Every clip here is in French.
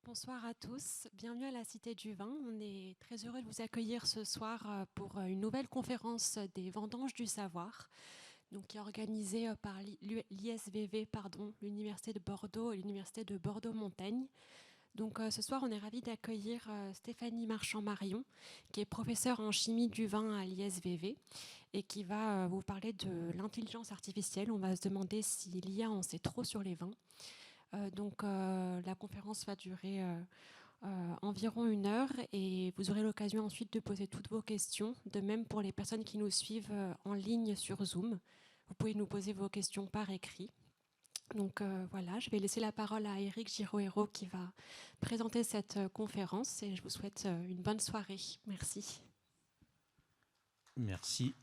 Bonsoir à tous, bienvenue à la Cité du Vin. On est très heureux de vous accueillir ce soir pour une nouvelle conférence des Vendanges du Savoir, donc qui est organisée par l'ISVV, l'Université de Bordeaux et l'Université de Bordeaux-Montaigne. Donc ce soir, on est ravis d'accueillir Stéphanie Marchand-Marion, qui est professeure en chimie du vin à l'ISVV et qui va vous parler de l'intelligence artificielle. On va se demander si l'IA en sait trop sur les vins. La conférence va durer environ 1 heure et vous aurez l'occasion ensuite de poser toutes vos questions. De même pour les personnes qui nous suivent en ligne sur Zoom, vous pouvez nous poser vos questions par écrit. Donc voilà, je vais laisser la parole à Éric Girohéro qui va présenter cette conférence et je vous souhaite une bonne soirée. Merci. Merci.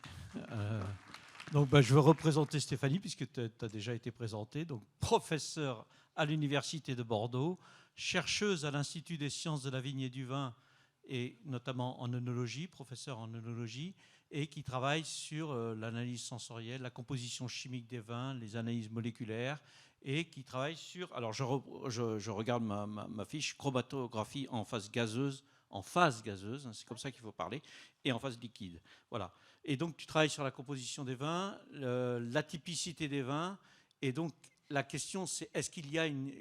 Je vais représenter Stéphanie puisque tu as déjà été présentée. Donc, professeure à l'Université de Bordeaux, chercheuse à l'Institut des sciences de la vigne et du vin et notamment en œnologie, professeure en œnologie, et qui travaille sur l'analyse sensorielle, la composition chimique des vins, les analyses moléculaires, et qui travaille sur, alors je regarde ma fiche, chromatographie en phase gazeuse, c'est comme ça qu'il faut parler, et en phase liquide. Voilà. Et donc tu travailles sur la composition des vins, l'atypicité des vins, et donc la question, c'est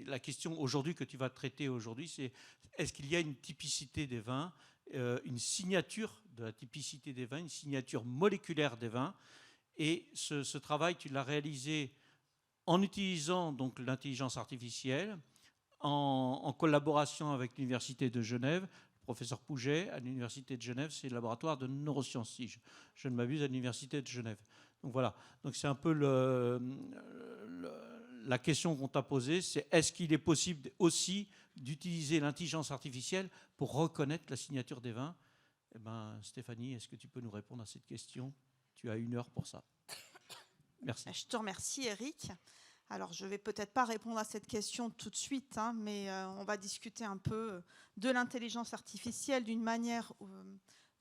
la question aujourd'hui que tu vas traiter aujourd'hui, c'est est-ce qu'il y a une typicité des vins, une signature de la typicité des vins, une signature moléculaire des vins. Et ce travail, tu l'as réalisé en utilisant donc l'intelligence artificielle, en collaboration avec l'Université de Genève. Le professeur Pouget, à l'Université de Genève, c'est le laboratoire de neurosciences, si je ne m'abuse, à l'Université de Genève. Donc voilà, donc c'est un peu la question qu'on t'a posée, c'est est-ce qu'il est possible aussi d'utiliser l'intelligence artificielle pour reconnaître la signature des vins? Eh ben, Stéphanie, est-ce que tu peux nous répondre à cette question? Tu as 1 heure pour ça. Merci. Je te remercie, Eric. Alors, je ne vais peut-être pas répondre à cette question tout de suite, mais on va discuter un peu de l'intelligence artificielle d'une manière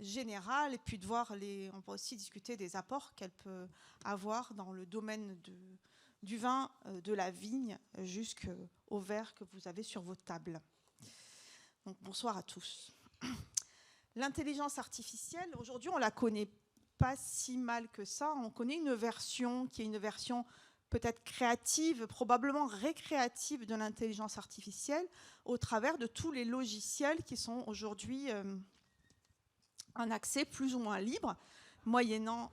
générale et puis de voir on va aussi discuter des apports qu'elle peut avoir dans le domaine du vin, de la vigne, jusqu'au verre que vous avez sur vos tables. Donc, bonsoir à tous. L'intelligence artificielle, aujourd'hui, on ne la connaît pas si mal que ça. On connaît une version qui est une version peut-être créative, probablement récréative de l'intelligence artificielle au travers de tous les logiciels qui sont aujourd'hui un accès plus ou moins libre, moyennant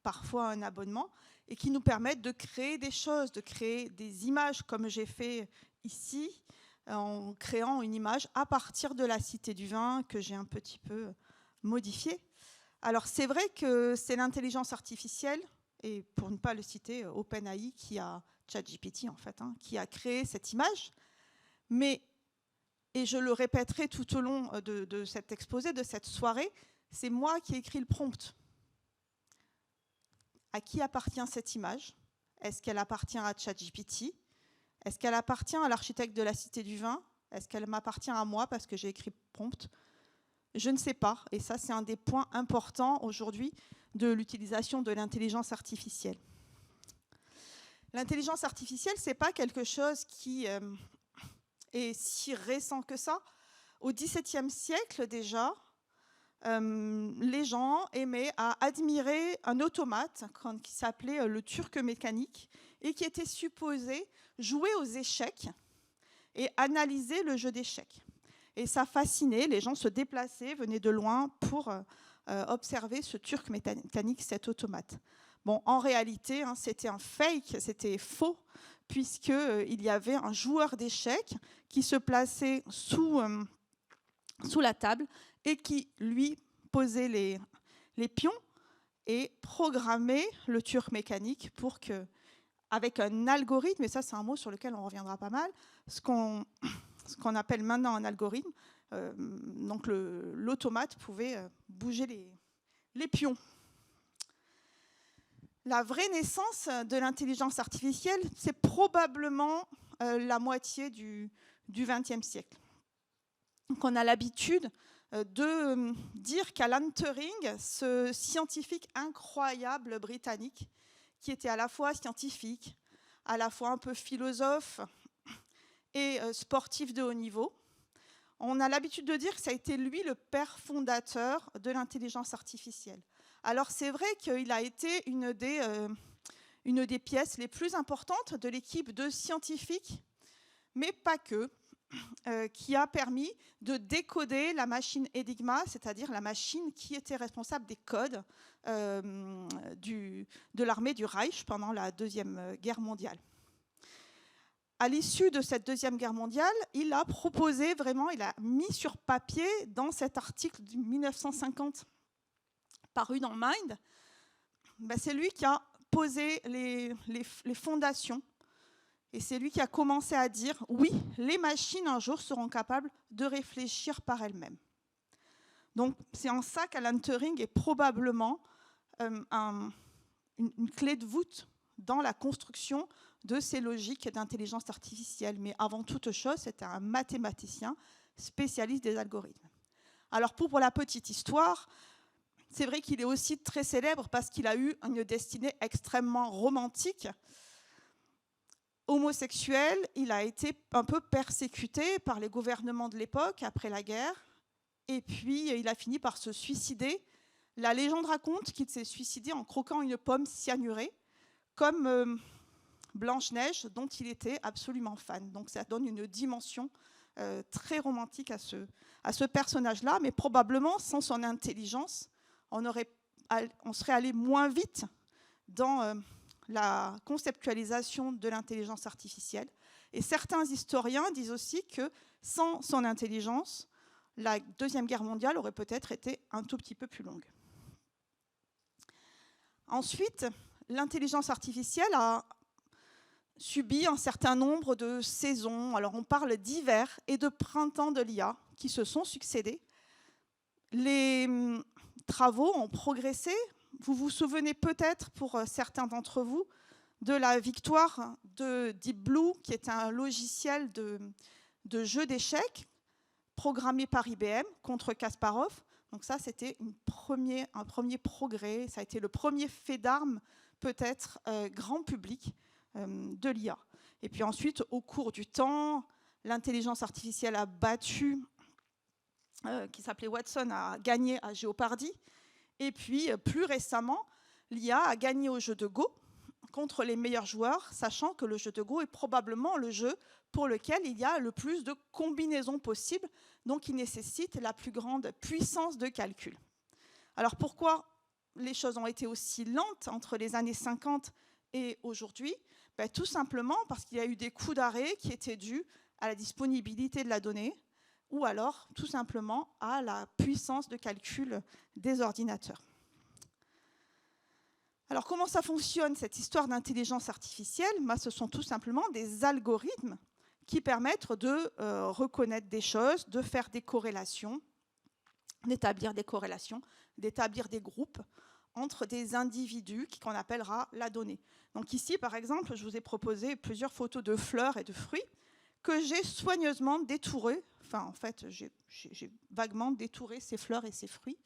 parfois un abonnement, et qui nous permettent de créer des choses, de créer des images comme j'ai fait ici, en créant une image à partir de la Cité du Vin que j'ai un petit peu modifiée. Alors c'est vrai que c'est l'intelligence artificielle, et pour ne pas le citer, OpenAI, qui a ChatGPT en fait, qui a créé cette image. Mais, et je le répéterai tout au long de cet exposé, de cette soirée, c'est moi qui ai écrit le prompt. À qui appartient cette image? Est-ce qu'elle appartient à ChatGPT? Est-ce qu'elle appartient à l'architecte de la Cité du Vin? Est-ce qu'elle m'appartient à moi parce que j'ai écrit prompt? Je ne sais pas, et ça c'est un des points importants aujourd'hui de l'utilisation de l'intelligence artificielle. L'intelligence artificielle, ce n'est pas quelque chose qui est si récent que ça. Au XVIIe siècle déjà, les gens aimaient à admirer un automate qui s'appelait le Turc mécanique et qui était supposé jouer aux échecs et analyser le jeu d'échecs. Et ça fascinait, les gens se déplaçaient, venaient de loin pour observer ce Turc mécanique, cet automate. Bon, en réalité, c'était un fake, c'était faux, puisqu'il y avait un joueur d'échecs qui se plaçait sous la table et qui, lui, posait les pions et programmait le Turc mécanique pour que, avec un algorithme, et ça c'est un mot sur lequel on reviendra pas mal, ce qu'on appelle maintenant un algorithme, donc l'automate pouvait bouger les pions. La vraie naissance de l'intelligence artificielle, c'est probablement la moitié du XXe siècle. Donc on a l'habitude de dire qu'Alan Turing, ce scientifique incroyable britannique, qui était à la fois scientifique, à la fois un peu philosophe et sportif de haut niveau, On a l'habitude de dire que ça a été lui le père fondateur de l'intelligence artificielle. Alors c'est vrai qu'il a été une des pièces les plus importantes de l'équipe de scientifiques, mais pas que, qui a permis de décoder la machine Enigma, c'est-à-dire la machine qui était responsable des codes de l'armée du Reich pendant la Deuxième Guerre mondiale. À l'issue de cette Deuxième Guerre mondiale, il a proposé vraiment, il a mis sur papier dans cet article de 1950 paru dans Mind, c'est lui qui a posé les fondations. Et c'est lui qui a commencé à dire « Oui, les machines un jour seront capables de réfléchir par elles-mêmes ». Donc c'est en ça qu'Alan Turing est probablement une clé de voûte dans la construction de ces logiques d'intelligence artificielle. Mais avant toute chose, c'était un mathématicien spécialiste des algorithmes. Alors pour la petite histoire, c'est vrai qu'il est aussi très célèbre parce qu'il a eu une destinée extrêmement romantique. Homosexuel, il a été un peu persécuté par les gouvernements de l'époque après la guerre, et puis il a fini par se suicider. La légende raconte qu'il s'est suicidé en croquant une pomme cyanurée, comme Blanche-Neige, dont il était absolument fan. Donc ça donne une dimension très romantique à ce personnage-là, mais probablement sans son intelligence, on serait allé moins vite dans la conceptualisation de l'intelligence artificielle. Et certains historiens disent aussi que sans son intelligence, la Deuxième Guerre mondiale aurait peut-être été un tout petit peu plus longue. Ensuite, l'intelligence artificielle a subi un certain nombre de saisons. Alors on parle d'hiver et de printemps de l'IA qui se sont succédés. Les travaux ont progressé. Vous vous souvenez peut-être, pour certains d'entre vous, de la victoire de Deep Blue, qui est un logiciel de jeu d'échecs programmé par IBM contre Kasparov. Donc ça, c'était un premier progrès. Ça a été le premier fait d'armes, peut-être grand public, de l'IA. Et puis ensuite, au cours du temps, l'intelligence artificielle a battu, qui s'appelait Watson, a gagné à Jeopardy. Et puis, plus récemment, l'IA a gagné au jeu de Go contre les meilleurs joueurs, sachant que le jeu de Go est probablement le jeu pour lequel il y a le plus de combinaisons possibles, donc il nécessite la plus grande puissance de calcul. Alors pourquoi les choses ont été aussi lentes entre les années 50 et aujourd'hui? Tout simplement parce qu'il y a eu des coups d'arrêt qui étaient dus à la disponibilité de la donnée, ou alors tout simplement à la puissance de calcul des ordinateurs. Alors comment ça fonctionne cette histoire d'intelligence artificielle? Ce sont tout simplement des algorithmes qui permettent de reconnaître des choses, de faire des corrélations, d'établir des groupes entre des individus qu'on appellera la donnée. Donc ici, par exemple, je vous ai proposé plusieurs photos de fleurs et de fruits que j'ai soigneusement détourées. Enfin, en fait, j'ai vaguement détouré ces fleurs et ces fruits.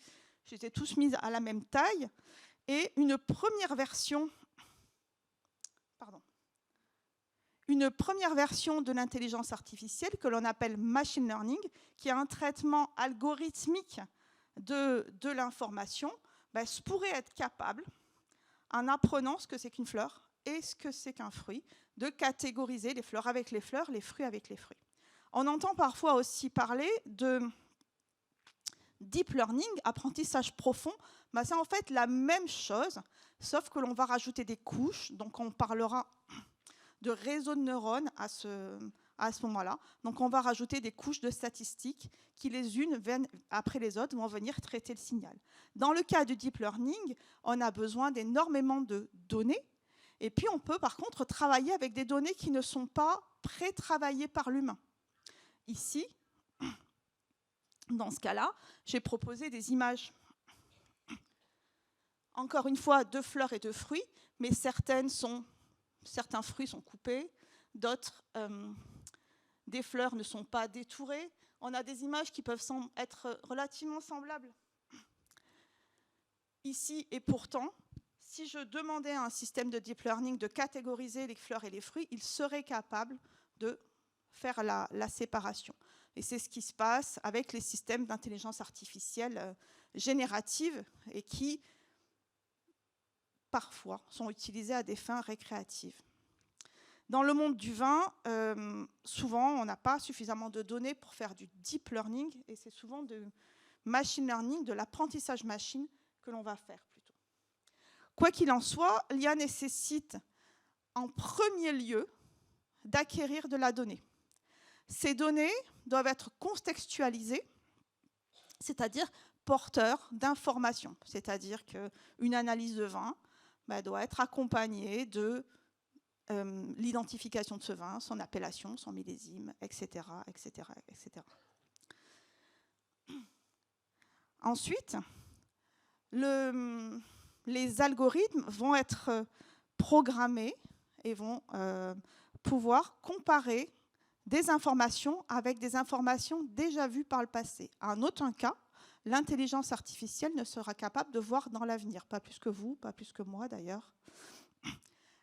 Je les ai tous mis à la même taille. Et une première version de l'intelligence artificielle que l'on appelle machine learning, qui est un traitement algorithmique de l'information, pourrait être capable, en apprenant ce que c'est qu'une fleur et ce que c'est qu'un fruit, de catégoriser les fleurs avec les fleurs, les fruits avec les fruits. On entend parfois aussi parler de deep learning, apprentissage profond. C'est en fait la même chose, sauf que l'on va rajouter des couches. Donc on parlera de réseaux de neurones à ce moment-là. Donc on va rajouter des couches de statistiques qui, les unes après les autres, vont venir traiter le signal. Dans le cas du deep learning, on a besoin d'énormément de données. Et puis on peut par contre travailler avec des données qui ne sont pas pré-travaillées par l'humain. Ici, dans ce cas-là, j'ai proposé des images, encore une fois, de fleurs et de fruits, mais certains fruits sont coupés, d'autres, des fleurs ne sont pas détourées. On a des images qui peuvent être relativement semblables ici, et pourtant, si je demandais à un système de deep learning de catégoriser les fleurs et les fruits, il serait capable de faire la séparation. Et c'est ce qui se passe avec les systèmes d'intelligence artificielle générative et qui, parfois, sont utilisés à des fins récréatives. Dans le monde du vin, souvent, on n'a pas suffisamment de données pour faire du deep learning, et c'est souvent du machine learning, de l'apprentissage machine que l'on va faire plutôt. Quoi qu'il en soit, l'IA nécessite en premier lieu d'acquérir de la donnée. Ces données doivent être contextualisées, c'est-à-dire porteurs d'informations. C'est-à-dire qu'une analyse de vin doit être accompagnée de l'identification de ce vin, son appellation, son millésime, etc., etc., etc. Ensuite, les algorithmes vont être programmés et vont pouvoir comparer des informations avec des informations déjà vues par le passé. En aucun cas, l'intelligence artificielle ne sera capable de voir dans l'avenir, pas plus que vous, pas plus que moi d'ailleurs.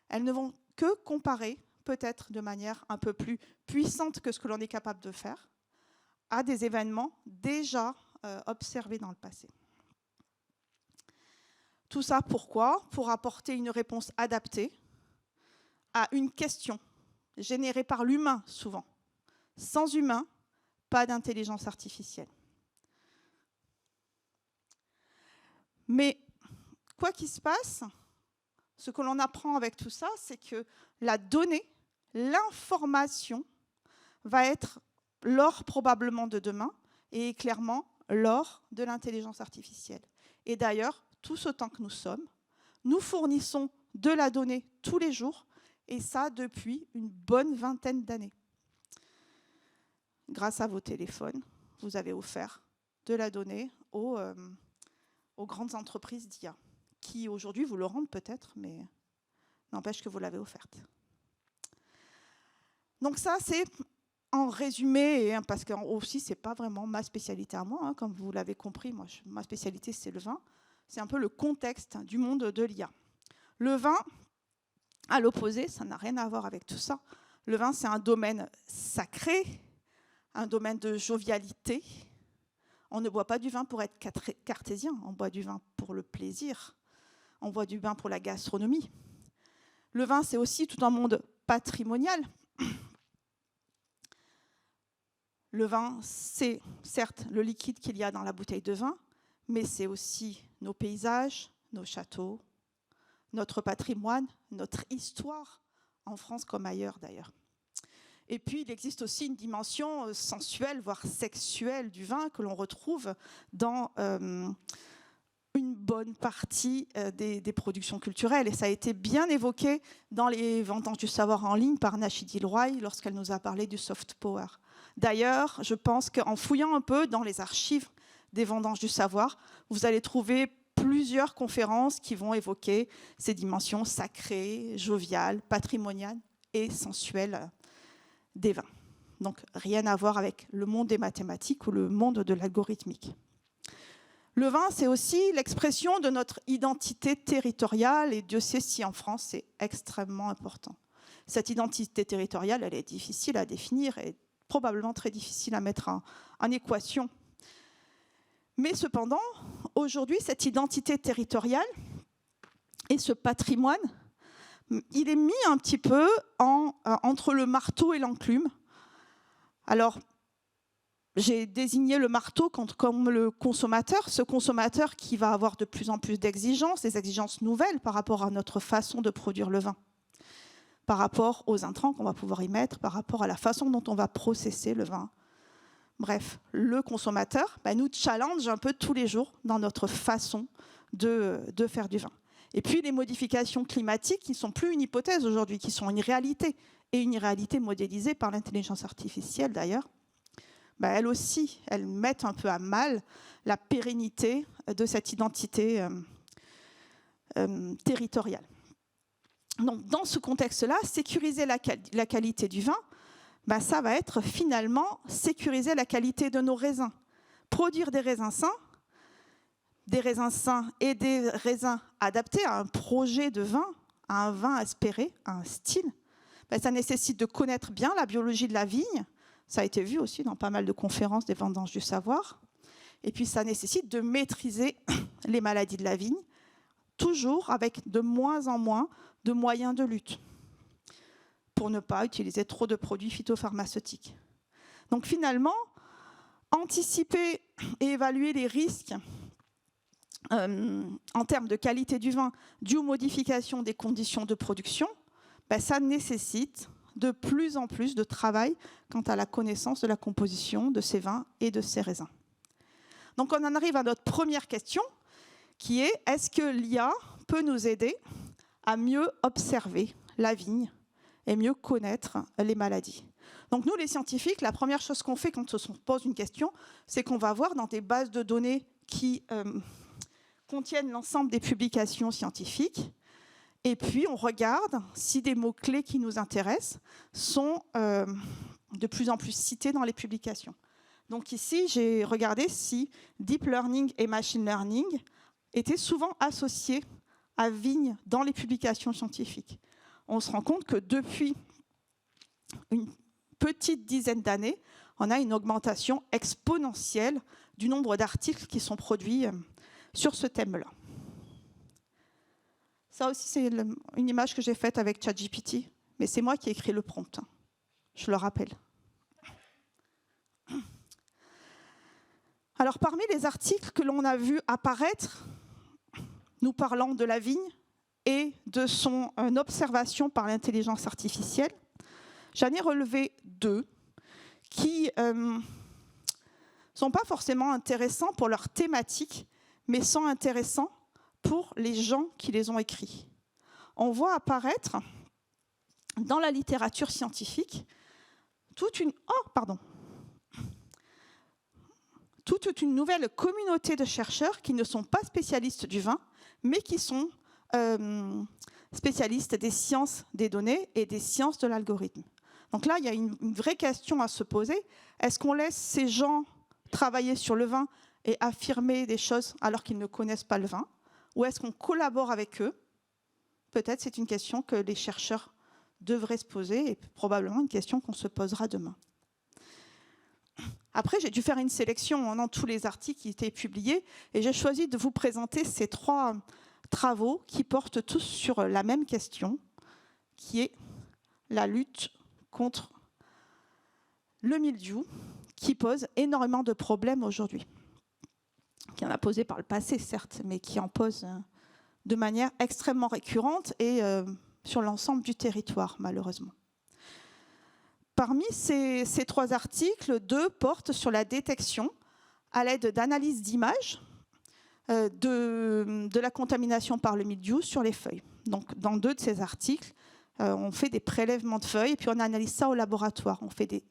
Elles ne vont que comparer, peut-être de manière un peu plus puissante que ce que l'on est capable de faire, à des événements déjà observés dans le passé. Tout ça pourquoi ? Pour apporter une réponse adaptée à une question générée par l'humain souvent. Sans humain, pas d'intelligence artificielle. Mais quoi qu'il se passe, ce que l'on apprend avec tout ça, c'est que la donnée, l'information, va être l'or probablement de demain et clairement l'or de l'intelligence artificielle. Et d'ailleurs, tous autant que nous sommes, nous fournissons de la donnée tous les jours, et ça depuis une bonne vingtaine d'années. Grâce à vos téléphones, vous avez offert de la donnée aux grandes entreprises d'IA, qui aujourd'hui vous le rendent peut-être, mais n'empêche que vous l'avez offerte. Donc ça, c'est en résumé, parce que aussi, ce n'est pas vraiment ma spécialité à moi, comme vous l'avez compris, ma spécialité, c'est le vin. C'est un peu le contexte du monde de l'IA. Le vin, à l'opposé, ça n'a rien à voir avec tout ça. Le vin, c'est un domaine sacré, un domaine de jovialité. On ne boit pas du vin pour être cartésien, on boit du vin pour le plaisir, on boit du vin pour la gastronomie. Le vin, c'est aussi tout un monde patrimonial. Le vin, c'est certes le liquide qu'il y a dans la bouteille de vin, mais c'est aussi nos paysages, nos châteaux, notre patrimoine, notre histoire, en France comme ailleurs d'ailleurs. Et puis, il existe aussi une dimension sensuelle, voire sexuelle du vin que l'on retrouve dans une bonne partie des productions culturelles. Et ça a été bien évoqué dans les vendanges du savoir en ligne par Nachidi Roy lorsqu'elle nous a parlé du soft power. D'ailleurs, je pense qu'en fouillant un peu dans les archives des vendanges du savoir, vous allez trouver plusieurs conférences qui vont évoquer ces dimensions sacrées, joviales, patrimoniales et sensuelles des vins. Donc, rien à voir avec le monde des mathématiques ou le monde de l'algorithmique. Le vin, c'est aussi l'expression de notre identité territoriale, et Dieu sait si en France, c'est extrêmement important. Cette identité territoriale, elle est difficile à définir et probablement très difficile à mettre en équation. Mais cependant, aujourd'hui, cette identité territoriale et ce patrimoine, il est mis un petit peu entre le marteau et l'enclume. Alors, j'ai désigné le marteau comme le consommateur, ce consommateur qui va avoir de plus en plus d'exigences, des exigences nouvelles par rapport à notre façon de produire le vin, par rapport aux intrants qu'on va pouvoir y mettre, par rapport à la façon dont on va processer le vin. Bref, le consommateur nous challenge un peu tous les jours dans notre façon de faire du vin. Et puis les modifications climatiques qui ne sont plus une hypothèse aujourd'hui, qui sont une réalité, et une réalité modélisée par l'intelligence artificielle d'ailleurs, elles aussi, elles mettent un peu à mal la pérennité de cette identité territoriale. Donc dans ce contexte-là, sécuriser la qualité du vin, ça va être finalement sécuriser la qualité de nos raisins. Produire des raisins sains et des raisins adaptés à un projet de vin, à un vin aspiré, à un style, ça nécessite de connaître bien la biologie de la vigne, Ça a été vu aussi dans pas mal de conférences des vendanges du savoir. Et puis, ça nécessite de maîtriser les maladies de la vigne, toujours avec de moins en moins de moyens de lutte, pour ne pas utiliser trop de produits phytopharmaceutiques. Donc finalement, anticiper et évaluer les risques en termes de qualité du vin dû aux modifications des conditions de production, ça nécessite de plus en plus de travail quant à la connaissance de la composition de ces vins et de ces raisins. Donc on en arrive à notre première question, qui est: est-ce que l'IA peut nous aider à mieux observer la vigne et mieux connaître les maladies? Donc nous, les scientifiques, la première chose qu'on fait quand on se pose une question, c'est qu'on va voir dans des bases de données qui contiennent l'ensemble des publications scientifiques, et puis on regarde si des mots-clés qui nous intéressent sont de plus en plus cités dans les publications. Donc ici, j'ai regardé si deep learning et machine learning étaient souvent associés à vigne dans les publications scientifiques. On se rend compte que depuis une petite dizaine d'années, on a une augmentation exponentielle du nombre d'articles qui sont produits sur ce thème-là. Ça aussi, c'est une image que j'ai faite avec ChatGPT, mais c'est moi qui ai écrit le prompt, je le rappelle. Alors, parmi les articles que l'on a vus apparaître, nous parlant de la vigne et de son observation par l'intelligence artificielle, j'en ai relevé 2 qui ne sont pas forcément intéressants pour leur thématique, mais sont intéressants pour les gens qui les ont écrits. On voit apparaître dans la littérature scientifique toute une nouvelle communauté de chercheurs qui ne sont pas spécialistes du vin, mais qui sont spécialistes des sciences des données et des sciences de l'algorithme. Donc là, il y a une vraie question à se poser. Est-ce qu'on laisse ces gens travailler sur le vin et affirmer des choses alors qu'ils ne connaissent pas le vin? Ou est-ce qu'on collabore avec eux? Peut-être c'est une question que les chercheurs devraient se poser et probablement une question qu'on se posera demain. Après, j'ai dû faire une sélection dans tous les articles qui étaient publiés et j'ai choisi de vous présenter ces 3 travaux qui portent tous sur la même question, qui est la lutte contre le mildiou, qui pose énormément de problèmes aujourd'hui. Qui en a posé par le passé, certes, mais qui en pose de manière extrêmement récurrente et sur l'ensemble du territoire, malheureusement. Parmi ces 3 articles, 2 portent sur la détection à l'aide d'analyses d'images de la contamination par le mildiou sur les feuilles. Donc, dans 2 de ces articles, on fait des prélèvements de feuilles et puis on analyse ça au laboratoire. On fait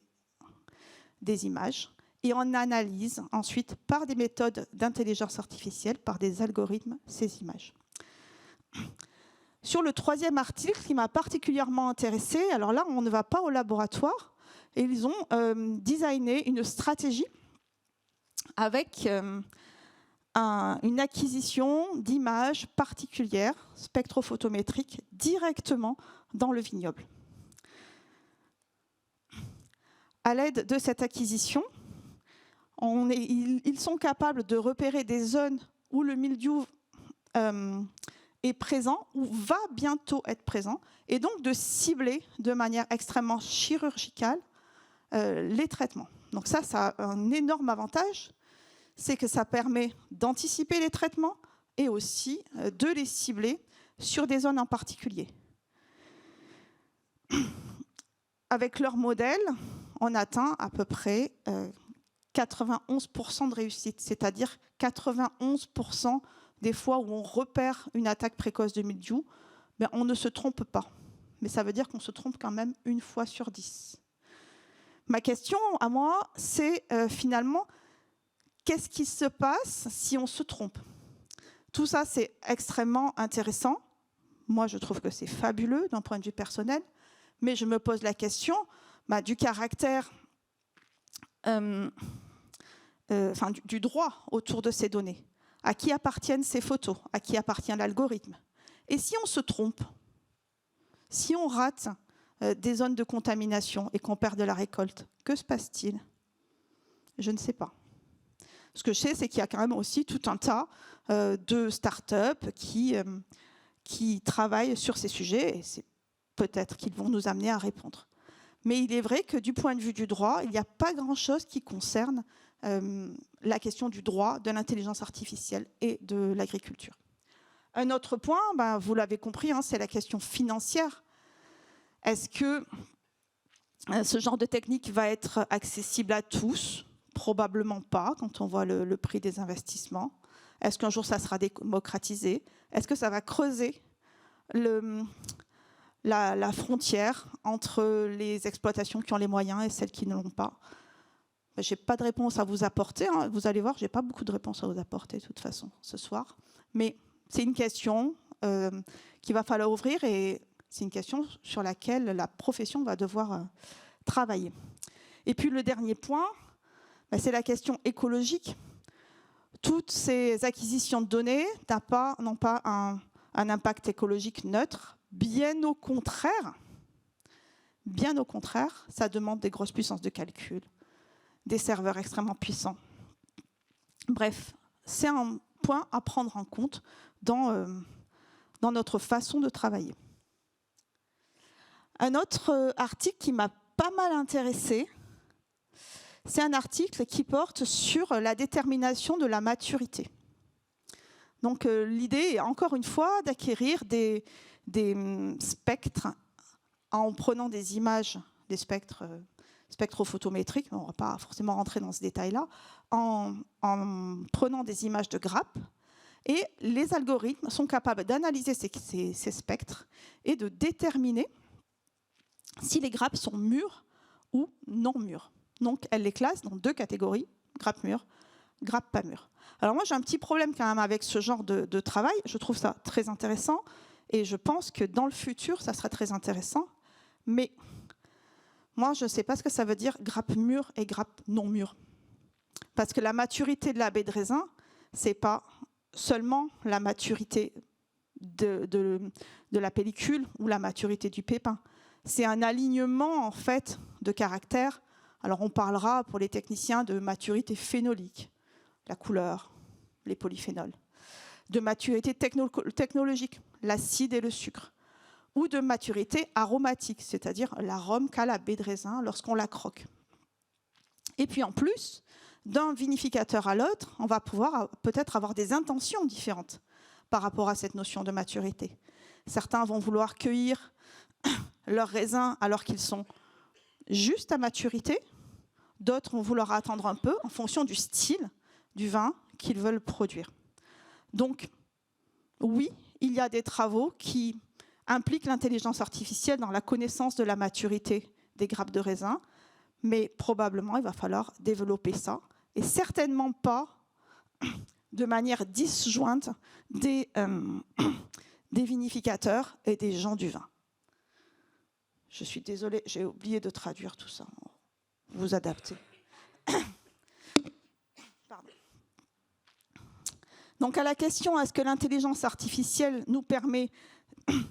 des images et on analyse ensuite par des méthodes d'intelligence artificielle, par des algorithmes, ces images. Sur le 3e article qui m'a particulièrement intéressée, alors là, on ne va pas au laboratoire et ils ont designé une stratégie avec une acquisition d'images particulières, spectrophotométriques, directement dans le vignoble. À l'aide de cette acquisition, ils sont capables de repérer des zones où le mildiou est présent ou va bientôt être présent, et donc de cibler de manière extrêmement chirurgicale les traitements. Donc ça a un énorme avantage, c'est que ça permet d'anticiper les traitements et aussi de les cibler sur des zones en particulier. Avec leur modèle, on atteint à peu près 91% de réussite, c'est-à-dire 91% des fois où on repère une attaque précoce de mildiou, on ne se trompe pas. Mais ça veut dire qu'on se trompe quand même 1 fois sur 10. Ma question à moi, c'est finalement, qu'est-ce qui se passe si on se trompe? Tout ça, c'est extrêmement intéressant. Moi, je trouve que c'est fabuleux d'un point de vue personnel, mais je me pose la question du caractère, du droit autour de ces données. À qui appartiennent ces photos? À qui appartient l'algorithme? Et si on se trompe? Si on rate des zones de contamination et qu'on perd de la récolte, que se passe-t-il? Je ne sais pas. Ce que je sais, c'est qu'il y a quand même aussi tout un tas de start-up qui travaillent sur ces sujets, et c'est peut-être qu'ils vont nous amener à répondre. Mais il est vrai que du point de vue du droit, il n'y a pas grand-chose qui concerne la question du droit, de l'intelligence artificielle et de l'agriculture. Un autre point, vous l'avez compris, c'est la question financière. Est-ce que ce genre de technique va être accessible à tous? Probablement pas, quand on voit le prix des investissements. Est-ce qu'un jour ça sera démocratisé? Est-ce que ça va creuser la frontière entre les exploitations qui ont les moyens et celles qui ne l'ont pas? Je n'ai pas de réponse à vous apporter. Vous allez voir, je n'ai pas beaucoup de réponses à vous apporter de toute façon ce soir. Mais c'est une question qu'il va falloir ouvrir et c'est une question sur laquelle la profession va devoir travailler. Et puis le dernier point, c'est la question écologique. Toutes ces acquisitions de données n'ont pas un impact écologique neutre. Bien au contraire, ça demande des grosses puissances de calcul, des serveurs extrêmement puissants. Bref, c'est un point à prendre en compte dans notre façon de travailler. Un autre article qui m'a pas mal intéressée, c'est un article qui porte sur la détermination de la maturité. Donc l'idée est encore une fois d'acquérir des spectres en prenant des images, des spectres spectrophotométriques, on ne va pas forcément rentrer dans ce détail-là, en prenant des images de grappes, et les algorithmes sont capables d'analyser ces spectres et de déterminer si les grappes sont mûres ou non mûres. Donc, elle les classe dans 2 catégories, grappes mûres, grappes pas mûres. Alors moi, j'ai un petit problème quand même avec ce genre de travail. Je trouve ça très intéressant et je pense que dans le futur, ça serait très intéressant. Mais moi, je ne sais pas ce que ça veut dire grappes mûres et grappes non mûres. Parce que la maturité de la baie de raisin, ce n'est pas seulement la maturité de la pellicule ou la maturité du pépin. C'est un alignement en fait de caractères. Alors on parlera pour les techniciens de maturité phénolique, la couleur, les polyphénols, de maturité technologique, l'acide et le sucre, ou de maturité aromatique, c'est-à-dire l'arôme qu'a la baie de raisin lorsqu'on la croque. Et puis en plus, d'un vinificateur à l'autre, on va pouvoir peut-être avoir des intentions différentes par rapport à cette notion de maturité. Certains vont vouloir cueillir leurs raisins alors qu'ils sont juste à maturité. D'autres vont vouloir attendre un peu en fonction du style du vin qu'ils veulent produire. Donc, oui, il y a des travaux qui impliquent l'intelligence artificielle dans la connaissance de la maturité des grappes de raisin, mais probablement il va falloir développer ça, et certainement pas de manière disjointe des vinificateurs et des gens du vin. Je suis désolée, j'ai oublié de traduire tout ça. Vous adaptez. Pardon. Donc à la question, est-ce que l'intelligence artificielle nous permet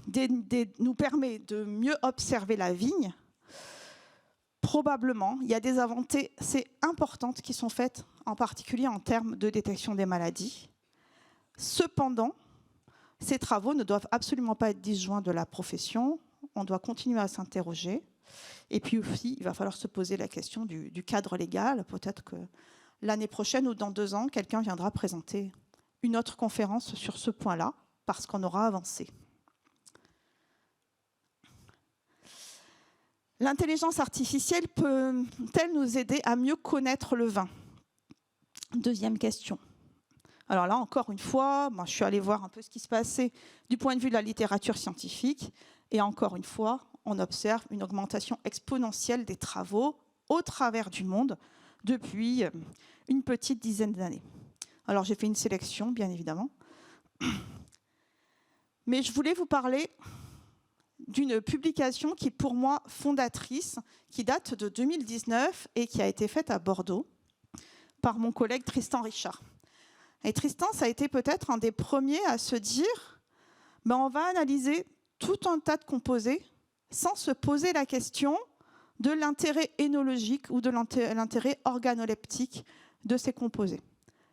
de mieux observer la vigne? Probablement. Il y a des avancées importantes qui sont faites, en particulier en termes de détection des maladies. Cependant, ces travaux ne doivent absolument pas être disjoints de la profession. On doit continuer à s'interroger. Et puis aussi, il va falloir se poser la question du cadre légal. Peut-être que l'année prochaine ou dans 2 ans, quelqu'un viendra présenter une autre conférence sur ce point-là, parce qu'on aura avancé. L'intelligence artificielle peut-elle nous aider à mieux connaître le vin? Deuxième question. Alors là, encore une fois, moi, je suis allée voir un peu ce qui se passait du point de vue de la littérature scientifique. Et encore une fois, on observe une augmentation exponentielle des travaux au travers du monde depuis une petite dizaine d'années. Alors, j'ai fait une sélection, bien évidemment. Mais je voulais vous parler d'une publication qui est pour moi fondatrice, qui date de 2019 et qui a été faite à Bordeaux par mon collègue Tristan Richard. Et Tristan, ça a été peut-être un des premiers à se dire on va analyser tout un tas de composés sans se poser la question de l'intérêt énologique ou de l'intérêt organoleptique de ces composés.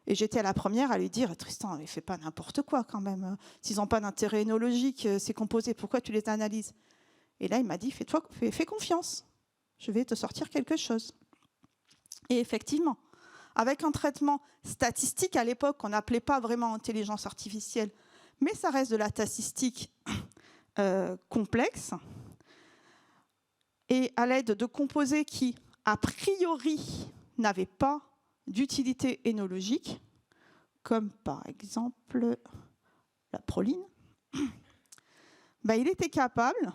Et j'étais la première à lui dire « Tristan, ne fais pas n'importe quoi quand même. S'ils n'ont pas d'intérêt énologique, ces composés, pourquoi tu les analyses ?» Et là, il m'a dit « Fais confiance, je vais te sortir quelque chose. » Et effectivement, avec un traitement statistique, à l'époque, on n'appelait pas vraiment intelligence artificielle, mais ça reste de la statistique complexe, et à l'aide de composés qui, a priori, n'avaient pas d'utilité énologique, comme par exemple la proline, il était capable,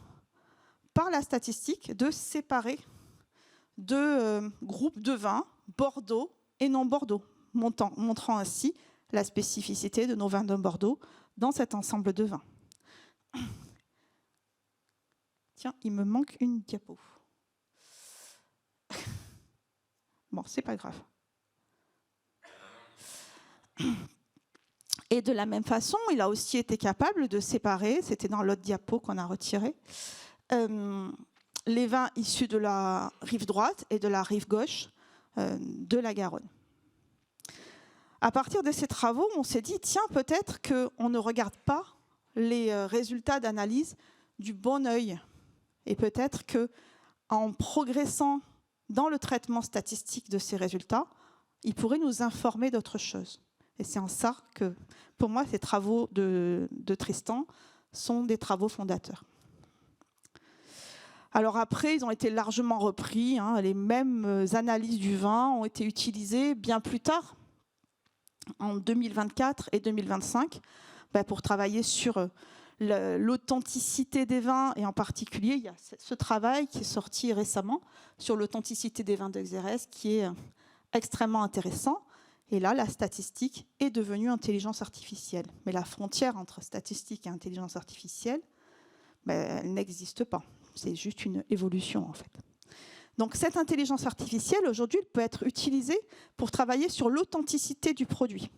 par la statistique, de séparer deux groupes de vins, Bordeaux et non Bordeaux, montrant ainsi la spécificité de nos vins de Bordeaux dans cet ensemble de vins. Tiens, il me manque une diapo. Bon, c'est pas grave. Et de la même façon, il a aussi été capable de séparer, c'était dans l'autre diapo qu'on a retiré, les vins issus de la rive droite et de la rive gauche de la Garonne. À partir de ces travaux, on s'est dit, tiens, peut-être qu'on ne regarde pas les résultats d'analyse du bon œil. Et peut-être qu'en progressant dans le traitement statistique de ces résultats, il pourrait nous informer d'autres choses. Et c'est en ça que, pour moi, ces travaux de Tristan sont des travaux fondateurs. Alors après, ils ont été largement repris. Les mêmes analyses du vin ont été utilisées bien plus tard, en 2024 et 2025, pour travailler sur l'authenticité des vins, et en particulier, il y a ce travail qui est sorti récemment sur l'authenticité des vins de Xérès, qui est extrêmement intéressant. Et là, la statistique est devenue intelligence artificielle. Mais la frontière entre statistique et intelligence artificielle, elle n'existe pas. C'est juste une évolution, en fait. Donc, cette intelligence artificielle, aujourd'hui, peut être utilisée pour travailler sur l'authenticité du produit.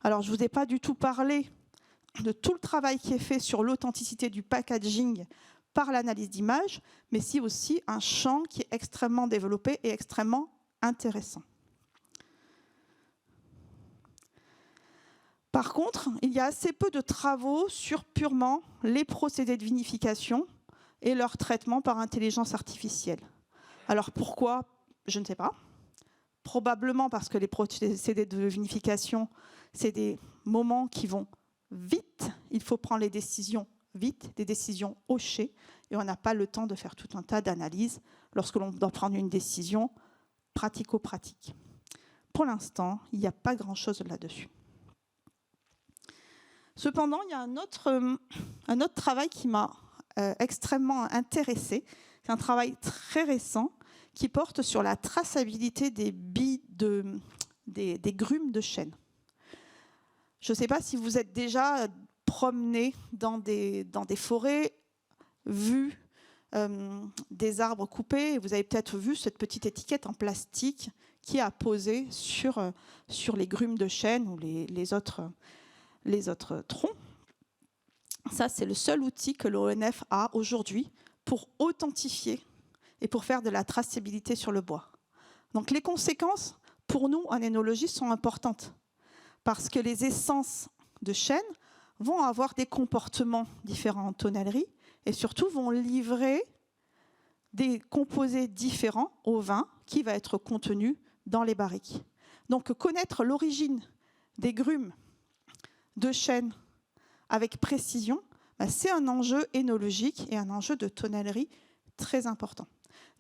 Alors, je ne vous ai pas du tout parlé de tout le travail qui est fait sur l'authenticité du packaging par l'analyse d'images, mais c'est aussi un champ qui est extrêmement développé et extrêmement intéressant. Par contre, il y a assez peu de travaux sur purement les procédés de vinification et leur traitement par intelligence artificielle. Alors pourquoi? Je ne sais pas. Probablement parce que les procédés de vinification, c'est des moments qui vont vite. Il faut prendre les décisions vite, des décisions hochées, et on n'a pas le temps de faire tout un tas d'analyses lorsque l'on doit prendre une décision pratico-pratique. Pour l'instant, il n'y a pas grand-chose là-dessus. Cependant, il y a un autre travail qui m'a extrêmement intéressée. C'est un travail très récent qui porte sur la traçabilité des billes des grumes de chêne. Je ne sais pas si vous êtes déjà promené dans des les vu des arbres coupés, et vous avez peut-être vu cette petite étiquette en plastique qui est apposée sur les grumes de chêne ou les autres troncs. Ça, c'est le seul outil que l'ONF a aujourd'hui pour authentifier et pour faire de la traçabilité sur le bois. Donc les conséquences, pour nous, en énologie, sont importantes, parce que les essences de chêne vont avoir des comportements différents en tonnellerie, et surtout vont livrer des composés différents au vin qui va être contenu dans les barriques. Donc connaître l'origine des grumes de chêne avec précision, c'est un enjeu énologique et un enjeu de tonnellerie très important.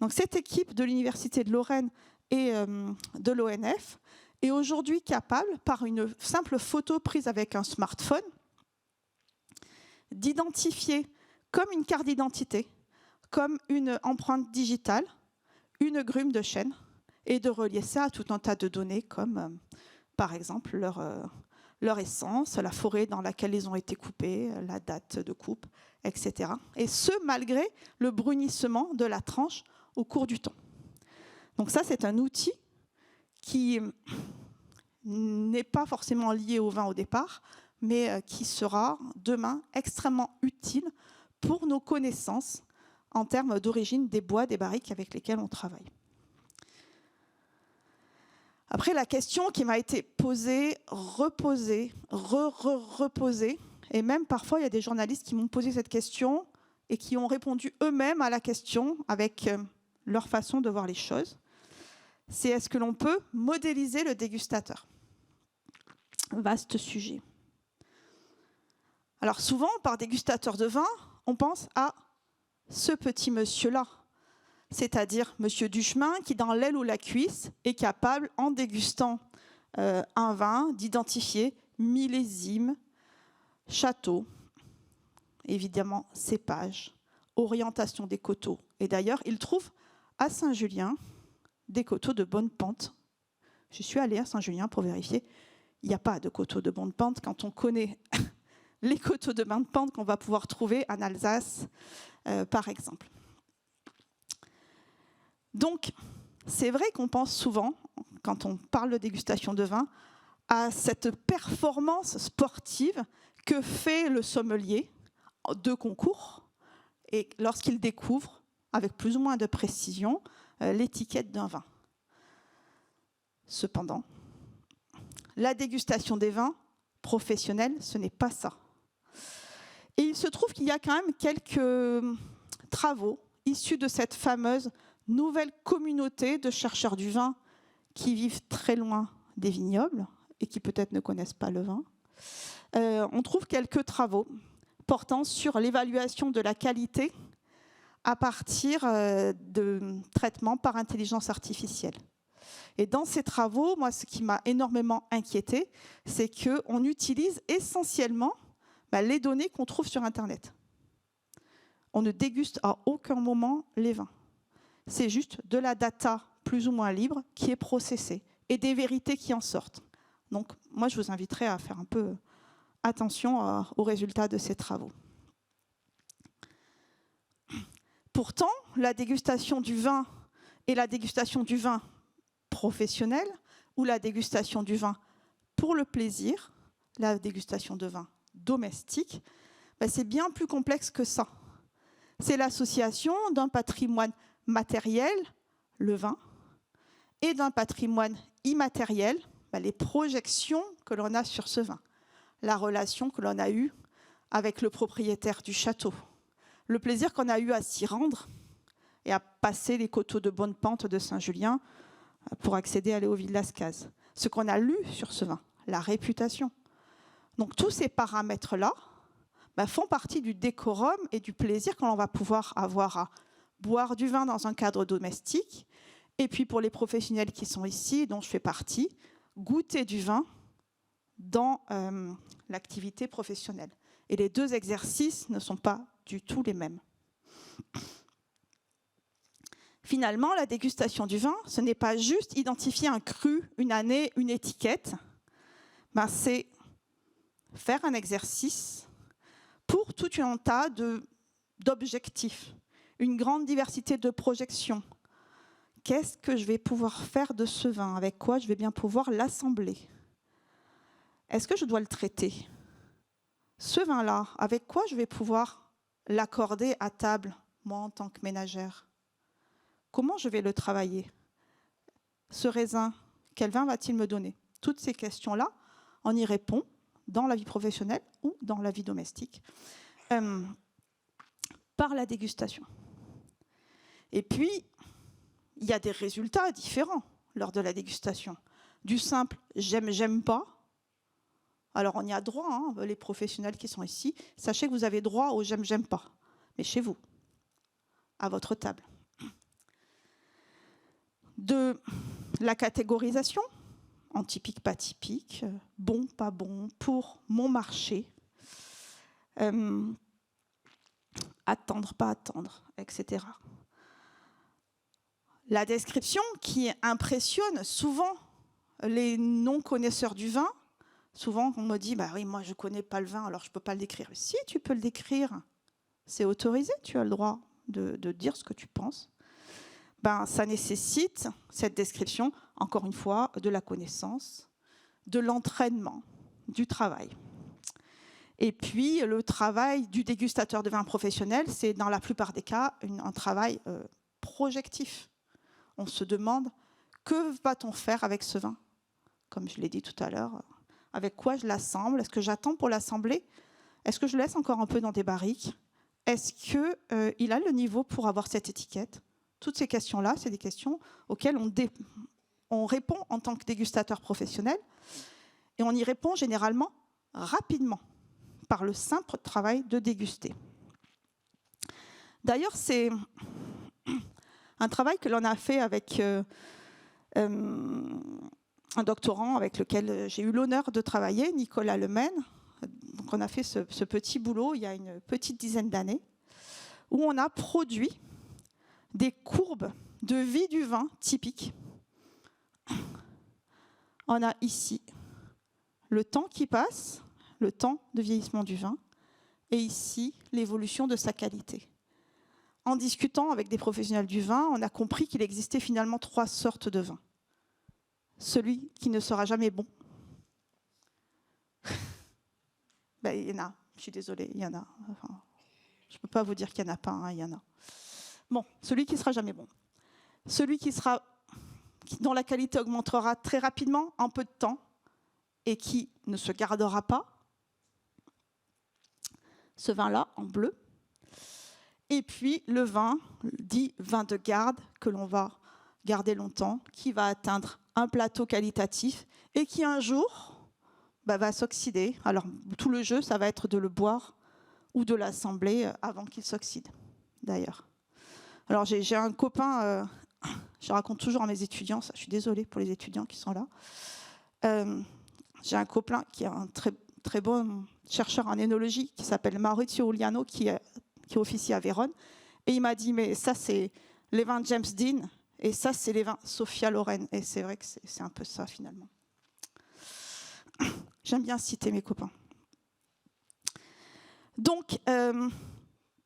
Donc cette équipe de l'Université de Lorraine et de l'ONF est aujourd'hui capable, par une simple photo prise avec un smartphone, d'identifier comme une carte d'identité, comme une empreinte digitale, une grume de chêne, et de relier ça à tout un tas de données comme, par exemple, leur essence, la forêt dans laquelle ils ont été coupés, la date de coupe, etc. Et ce, malgré le brunissement de la tranche au cours du temps. Donc ça, c'est un outil qui n'est pas forcément lié au vin au départ, mais qui sera demain extrêmement utile pour nos connaissances en termes d'origine des bois, des barriques avec lesquels on travaille. Après, la question qui m'a été posée, reposée, reposée, et même parfois il y a des journalistes qui m'ont posé cette question et qui ont répondu eux-mêmes à la question avec leur façon de voir les choses, c'est est-ce que l'on peut modéliser le dégustateur ? Vaste sujet. Alors souvent, par dégustateur de vin, on pense à ce petit monsieur-là, c'est-à-dire monsieur Duchemin qui, dans l'aile ou la cuisse, est capable, en dégustant un vin, d'identifier millésime, château, évidemment cépage, orientation des coteaux. Et d'ailleurs, il trouve à Saint-Julien des coteaux de bonne pente. Je suis allée à Saint-Julien pour vérifier. Il n'y a pas de coteaux de bonne pente quand on connaît les coteaux de bonne pente qu'on va pouvoir trouver en Alsace, par exemple. Donc, c'est vrai qu'on pense souvent, quand on parle de dégustation de vin, à cette performance sportive que fait le sommelier de concours et lorsqu'il découvre, avec plus ou moins de précision, l'étiquette d'un vin. Cependant, la dégustation des vins professionnels, ce n'est pas ça. Et il se trouve qu'il y a quand même quelques travaux issus de cette fameuse nouvelle communauté de chercheurs du vin qui vivent très loin des vignobles et qui peut-être ne connaissent pas le vin. On trouve quelques travaux portant sur l'évaluation de la qualité à partir de traitements par intelligence artificielle. Et dans ces travaux, moi, ce qui m'a énormément inquiétée, c'est qu'on utilise essentiellement les données qu'on trouve sur Internet. On ne déguste à aucun moment les vins. C'est juste de la data plus ou moins libre qui est processée et des vérités qui en sortent. Donc, moi, je vous inviterai à faire un peu attention aux résultats de ces travaux. Pourtant, la dégustation du vin et la dégustation du vin professionnel ou la dégustation du vin pour le plaisir, la dégustation de vin domestique, c'est bien plus complexe que ça. C'est l'association d'un patrimoine matériel, le vin, et d'un patrimoine immatériel, les projections que l'on a sur ce vin, la relation que l'on a eue avec le propriétaire du château, le plaisir qu'on a eu à s'y rendre et à passer les coteaux de bonne pente de Saint-Julien pour accéder à Léoville-Lascaz, ce qu'on a lu sur ce vin, la réputation. Donc tous ces paramètres-là font partie du décorum et du plaisir que l'on va pouvoir avoir à boire du vin dans un cadre domestique, et puis pour les professionnels qui sont ici, dont je fais partie, goûter du vin dans l'activité professionnelle. Et les deux exercices ne sont pas du tout les mêmes. Finalement, la dégustation du vin, ce n'est pas juste identifier un cru, une année, une étiquette, c'est faire un exercice pour tout un tas d'objectifs, une grande diversité de projections. Qu'est-ce que je vais pouvoir faire de ce vin? Avec quoi je vais bien pouvoir l'assembler? Est-ce que je dois le traiter? Ce vin-là, avec quoi je vais pouvoir l'accorder à table, moi en tant que ménagère? Comment je vais le travailler? Ce raisin, quel vin va-t-il me donner? Toutes ces questions-là, on y répond dans la vie professionnelle ou dans la vie domestique par la dégustation. Et puis, il y a des résultats différents lors de la dégustation. Du simple « j'aime, j'aime pas ». Alors, on y a droit, les professionnels qui sont ici. Sachez que vous avez droit au « j'aime, j'aime pas », mais chez vous, à votre table. De la catégorisation, en typique, pas typique, bon, pas bon, pour mon marché, attendre, pas attendre, etc. La description qui impressionne souvent les non-connaisseurs du vin. Souvent, on me dit, oui, moi, je ne connais pas le vin, alors je ne peux pas le décrire. Si, tu peux le décrire. C'est autorisé, tu as le droit de dire ce que tu penses. Ça nécessite, cette description, encore une fois, de la connaissance, de l'entraînement, du travail. Et puis, le travail du dégustateur de vin professionnel, c'est dans la plupart des cas un travail projectif. On se demande, que va-t-on faire avec ce vin? Comme je l'ai dit tout à l'heure, avec quoi je l'assemble? Est-ce que j'attends pour l'assembler? Est-ce que je le laisse encore un peu dans des barriques? Est-ce qu'il a le niveau pour avoir cette étiquette? Toutes ces questions-là, c'est des questions auxquelles on répond en tant que dégustateur professionnel. Et on y répond généralement rapidement, par le simple travail de déguster. D'ailleurs, c'est un travail que l'on a fait avec un doctorant avec lequel j'ai eu l'honneur de travailler, Nicolas Lemaine. Donc on a fait ce petit boulot il y a une petite dizaine d'années, où on a produit des courbes de vie du vin typiques. On a ici le temps qui passe, le temps de vieillissement du vin, et ici l'évolution de sa qualité. En discutant avec des professionnels du vin, on a compris qu'il existait finalement 3 sortes de vins. Celui qui ne sera jamais bon. Ben, il y en a, je suis désolée, il y en a. Enfin, je ne peux pas vous dire qu'il n'y en a pas, hein, il y en a. Bon, celui qui ne sera jamais bon. Celui dont la qualité augmentera très rapidement, en peu de temps, et qui ne se gardera pas. Ce vin-là, en bleu. Et puis le vin, dit vin de garde, que l'on va garder longtemps, qui va atteindre un plateau qualitatif et qui un jour va s'oxyder. Alors tout le jeu, ça va être de le boire ou de l'assembler avant qu'il s'oxyde, d'ailleurs. Alors j'ai un copain, je raconte toujours à mes étudiants, ça, je suis désolée pour les étudiants qui sont là. J'ai un copain qui est un très bon chercheur en œnologie qui s'appelle Maurizio Uliano, qui officie à Vérone. Et il m'a dit, mais ça, c'est les vins James Dean, et ça, c'est les vins Sophia Loren. Et c'est vrai que c'est un peu ça, finalement. J'aime bien citer mes copains. Donc,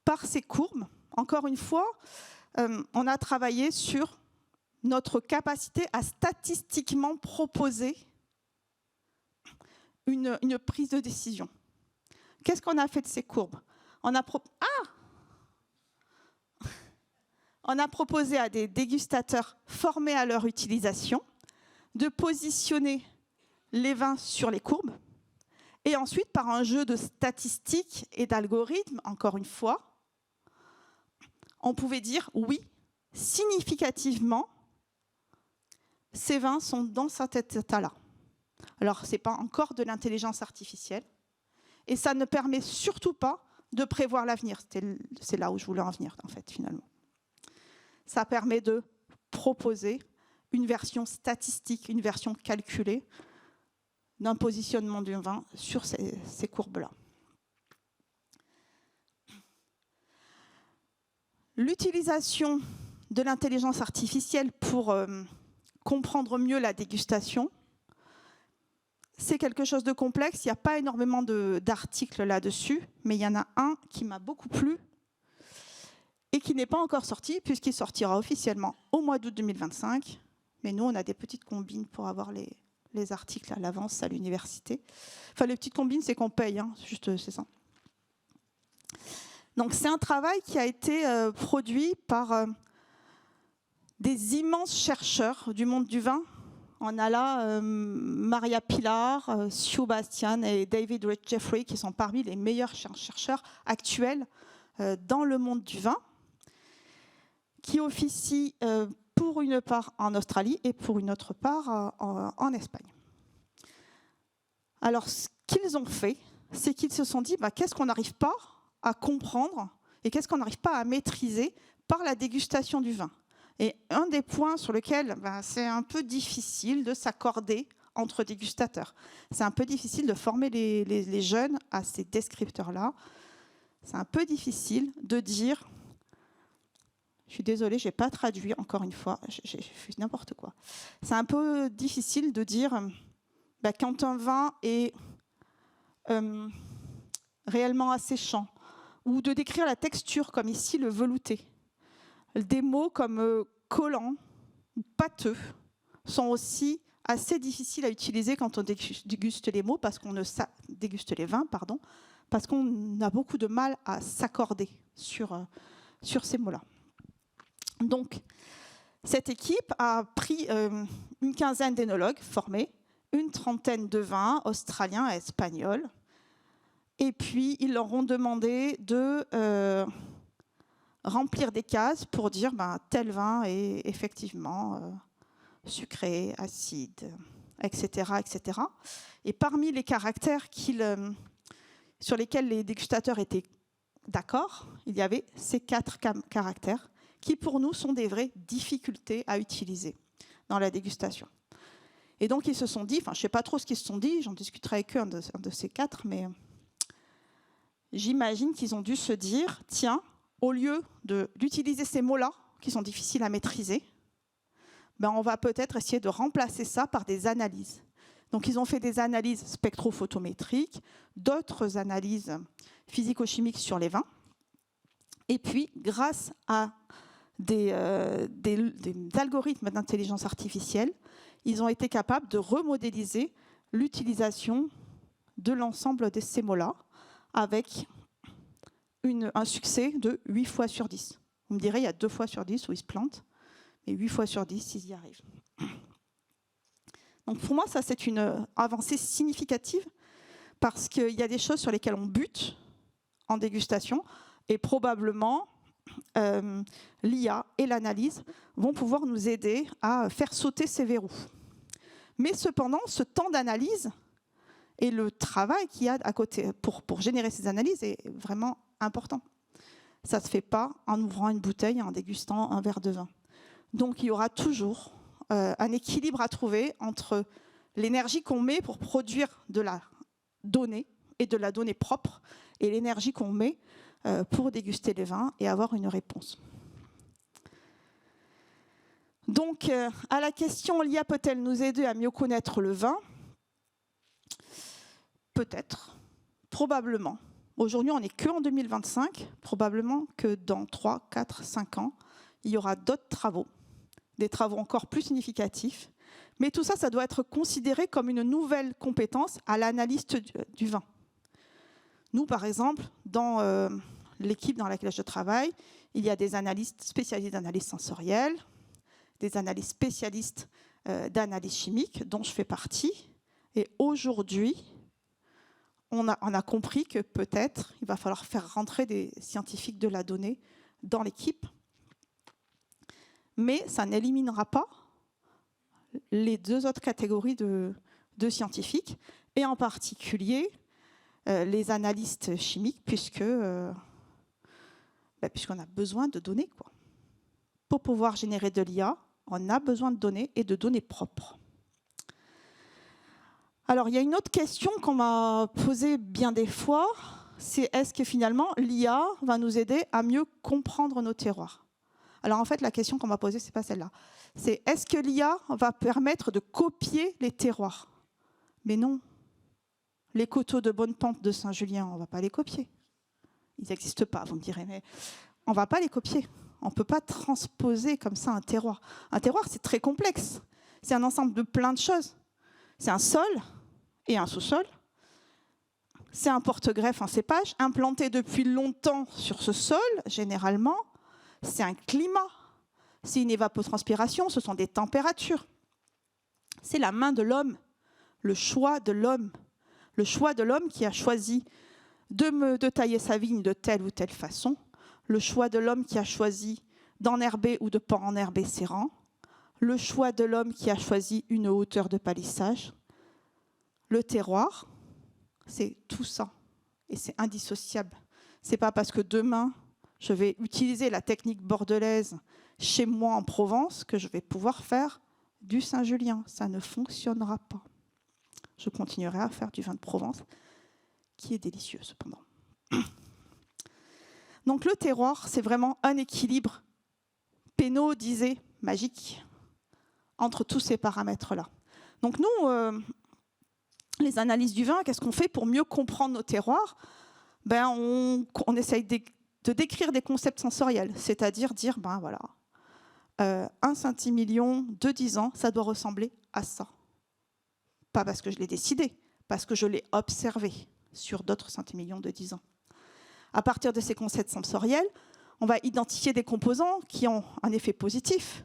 par ces courbes, encore une fois, on a travaillé sur notre capacité à statistiquement proposer une prise de décision. Qu'est-ce qu'on a fait de ces courbes? On a proposé à des dégustateurs formés à leur utilisation de positionner les vins sur les courbes et ensuite, par un jeu de statistiques et d'algorithmes, encore une fois, on pouvait dire oui, significativement, ces vins sont dans cet état-là. Alors, ce n'est pas encore de l'intelligence artificielle et ça ne permet surtout pas de prévoir l'avenir. C'est là où je voulais en venir, en fait, finalement. Ça permet de proposer une version statistique, une version calculée d'un positionnement du vin sur ces courbes-là. L'utilisation de l'intelligence artificielle pour comprendre mieux la dégustation, c'est quelque chose de complexe. Il n'y a pas énormément d'articles là-dessus, mais il y en a un qui m'a beaucoup plu et qui n'est pas encore sorti, puisqu'il sortira officiellement au mois d'août 2025. Mais nous, on a des petites combines pour avoir les articles à l'avance à l'université. Enfin, les petites combines, c'est qu'on paye, hein, c'est ça. Donc, c'est un travail qui a été produit par des immenses chercheurs du monde du vin. On a là Maria Pilar, Sue Bastian et David Rich Jeffrey, qui sont parmi les meilleurs chercheurs actuels dans le monde du vin, qui officient pour une part en Australie et pour une autre part en Espagne. Alors, ce qu'ils ont fait, c'est qu'ils se sont dit, qu'est-ce qu'on n'arrive pas à comprendre et qu'est-ce qu'on n'arrive pas à maîtriser par la dégustation du vin. Et un des points sur lesquels c'est un peu difficile de s'accorder entre dégustateurs. C'est un peu difficile de former les jeunes à ces descripteurs-là. C'est un peu difficile de dire, je suis désolée, je n'ai pas traduit encore une fois, j'ai fait n'importe quoi. C'est un peu difficile de dire quand un vin est réellement asséchant, ou de décrire la texture, comme ici le velouté. Des mots comme collant, pâteux, sont aussi assez difficiles à utiliser quand on déguste les mots, déguste les vins, parce qu'on a beaucoup de mal à s'accorder sur ces mots-là. Donc, cette équipe a pris une quinzaine d'énologues formés, une trentaine de vins australiens et espagnols, et puis ils leur ont demandé de remplir des cases pour dire tel vin est effectivement sucré, acide, etc., etc. Et parmi les caractères sur lesquels les dégustateurs étaient d'accord, il y avait ces 4 caractères qui, pour nous, sont des vraies difficultés à utiliser dans la dégustation. Et donc, ils se sont dit, je ne sais pas trop ce qu'ils se sont dit, j'en discuterai avec eux, un de ces 4, mais j'imagine qu'ils ont dû se dire, tiens, au lieu d'utiliser ces mots-là, qui sont difficiles à maîtriser, on va peut-être essayer de remplacer ça par des analyses. Donc, ils ont fait des analyses spectrophotométriques, d'autres analyses physico-chimiques sur les vins. Et puis, grâce à des algorithmes d'intelligence artificielle, ils ont été capables de remodéliser l'utilisation de l'ensemble de ces mots-là avec un succès de 8 fois sur 10. Vous me direz, il y a 2 fois sur 10 où ils se plantent, mais 8 fois sur 10, ils y arrivent. Donc pour moi, ça, c'est une avancée significative parce qu'il y a des choses sur lesquelles on bute en dégustation et probablement l'IA et l'analyse vont pouvoir nous aider à faire sauter ces verrous. Mais cependant, ce temps d'analyse et le travail qu'il y a à côté pour générer ces analyses est vraiment important. Ça ne se fait pas en ouvrant une bouteille et en dégustant un verre de vin. Donc il y aura toujours un équilibre à trouver entre l'énergie qu'on met pour produire de la donnée et de la donnée propre et l'énergie qu'on met pour déguster les vins et avoir une réponse. Donc, à la question, l'IA peut-elle nous aider à mieux connaître le vin? Peut-être, probablement. Aujourd'hui, on n'est qu'en 2025. Probablement que dans 3, 4, 5 ans, il y aura d'autres travaux, des travaux encore plus significatifs. Mais tout ça, ça doit être considéré comme une nouvelle compétence à l'analyste du vin. Nous, par exemple, dans l'équipe dans laquelle je travaille, il y a des analystes spécialisés d'analyse sensorielle, des analystes spécialistes d'analyse chimique, dont je fais partie. Et aujourd'hui, on a compris que peut-être il va falloir faire rentrer des scientifiques de la donnée dans l'équipe. Mais ça n'éliminera pas les 2 autres catégories de scientifiques, et en particulier les analystes chimiques, puisqu'on a besoin de données, quoi. Pour pouvoir générer de l'IA, on a besoin de données et de données propres. Alors, il y a une autre question qu'on m'a posée bien des fois, c'est est-ce que finalement l'IA va nous aider à mieux comprendre nos terroirs? Alors en fait, la question qu'on m'a posée, ce n'est pas celle-là. C'est est-ce que l'IA va permettre de copier les terroirs? Mais non. Les coteaux de Bonne-Pente de Saint-Julien, on ne va pas les copier. Ils n'existent pas, vous me direz, mais on ne va pas les copier. On ne peut pas transposer comme ça un terroir. Un terroir, c'est très complexe. C'est un ensemble de plein de choses. C'est un sol et un sous-sol. C'est un porte-greffe, un cépage, implanté depuis longtemps sur ce sol, généralement. C'est un climat. C'est une évapotranspiration, ce sont des températures. C'est la main de l'homme, le choix de l'homme. Le choix de l'homme qui a choisi de tailler sa vigne de telle ou telle façon. Le choix de l'homme qui a choisi d'enherber ou de ne pas enherber ses rangs. Le choix de l'homme qui a choisi une hauteur de palissage. Le terroir, c'est tout ça. Et c'est indissociable. Ce n'est pas parce que demain, je vais utiliser la technique bordelaise chez moi en Provence que je vais pouvoir faire du Saint-Julien. Ça ne fonctionnera pas. Je continuerai à faire du vin de Provence, qui est délicieux cependant. Donc le terroir, c'est vraiment un équilibre, Pénaud disait, magique, entre tous ces paramètres-là. Donc nous, les analyses du vin, qu'est-ce qu'on fait pour mieux comprendre nos terroirs? On essaye de décrire des concepts sensoriels, c'est-à-dire dire, voilà, un centimillion de 10 ans, ça doit ressembler à ça. Pas parce que je l'ai décidé, parce que je l'ai observé sur d'autres centimillions de 10 ans. À partir de ces concepts sensoriels, on va identifier des composants qui ont un effet positif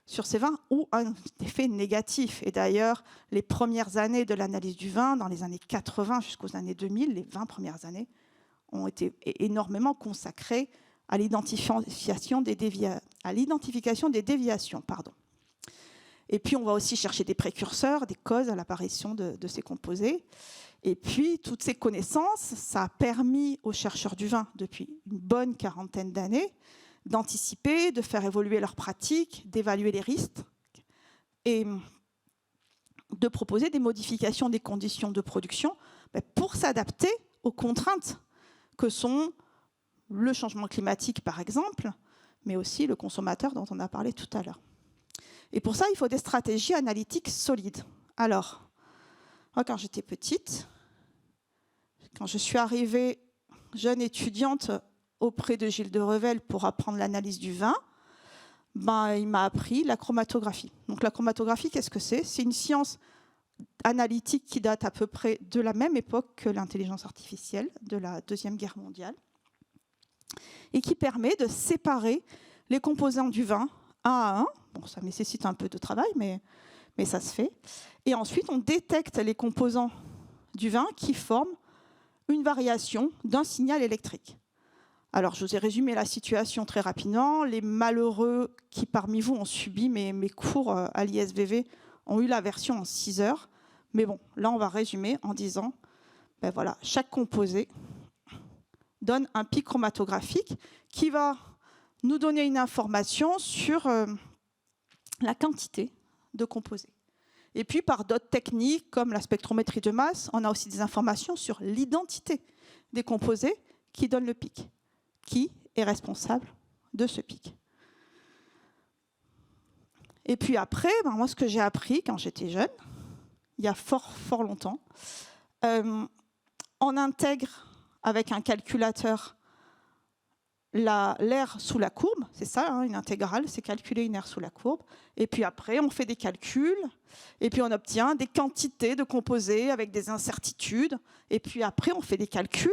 sur ces vins ou un effet négatif. Et d'ailleurs, les premières années de l'analyse du vin, dans les années 80 jusqu'aux années 2000, les 20 premières années, ont été énormément consacrées à l'identification des déviations. Et puis, on va aussi chercher des précurseurs, des causes à l'apparition de ces composés. Et puis, toutes ces connaissances, ça a permis aux chercheurs du vin, depuis une bonne quarantaine d'années, d'anticiper, de faire évoluer leurs pratiques, d'évaluer les risques et de proposer des modifications des conditions de production pour s'adapter aux contraintes que sont le changement climatique, par exemple, mais aussi le consommateur dont on a parlé tout à l'heure. Et pour ça, il faut des stratégies analytiques solides. Alors, moi, quand j'étais petite, quand je suis arrivée jeune étudiante auprès de Gilles de Revel pour apprendre l'analyse du vin, il m'a appris la chromatographie. Donc la chromatographie, qu'est-ce que c'est ? C'est une science analytique qui date à peu près de la même époque que l'intelligence artificielle, de la Deuxième Guerre mondiale, et qui permet de séparer les composants du vin un à un. Bon, ça nécessite un peu de travail, mais ça se fait. Et ensuite, on détecte les composants du vin qui forment une variation d'un signal électrique. Alors, je vous ai résumé la situation très rapidement. Les malheureux qui, parmi vous, ont subi mes cours à l'ISVV ont eu la version en 6 heures. Mais bon, là, on va résumer en disant, voilà, chaque composé donne un pic chromatographique qui va nous donner une information sur la quantité de composés. Et puis, par d'autres techniques, comme la spectrométrie de masse, on a aussi des informations sur l'identité des composés qui donnent le pic. Qui est responsable de ce pic? Et puis après, moi, ce que j'ai appris quand j'étais jeune, il y a fort longtemps, on intègre avec un calculateur l'air sous la courbe, c'est ça, une intégrale, c'est calculer une aire sous la courbe. Et puis après, on fait des calculs, et puis on obtient des quantités de composés avec des incertitudes. Et puis après, on fait des calculs,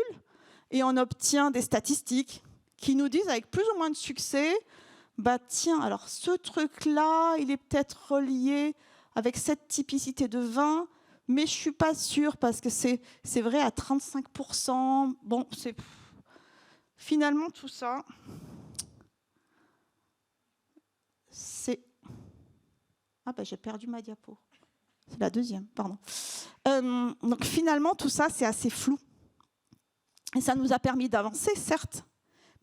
et on obtient des statistiques qui nous disent avec plus ou moins de succès, tiens, alors ce truc-là, il est peut-être relié avec cette typicité de vin, mais je ne suis pas sûre parce que c'est vrai à 35%. Bon, c'est... Finalement, tout ça, c'est... j'ai perdu ma diapo. C'est la deuxième, pardon. Donc finalement, tout ça, c'est assez flou. Et ça nous a permis d'avancer, certes,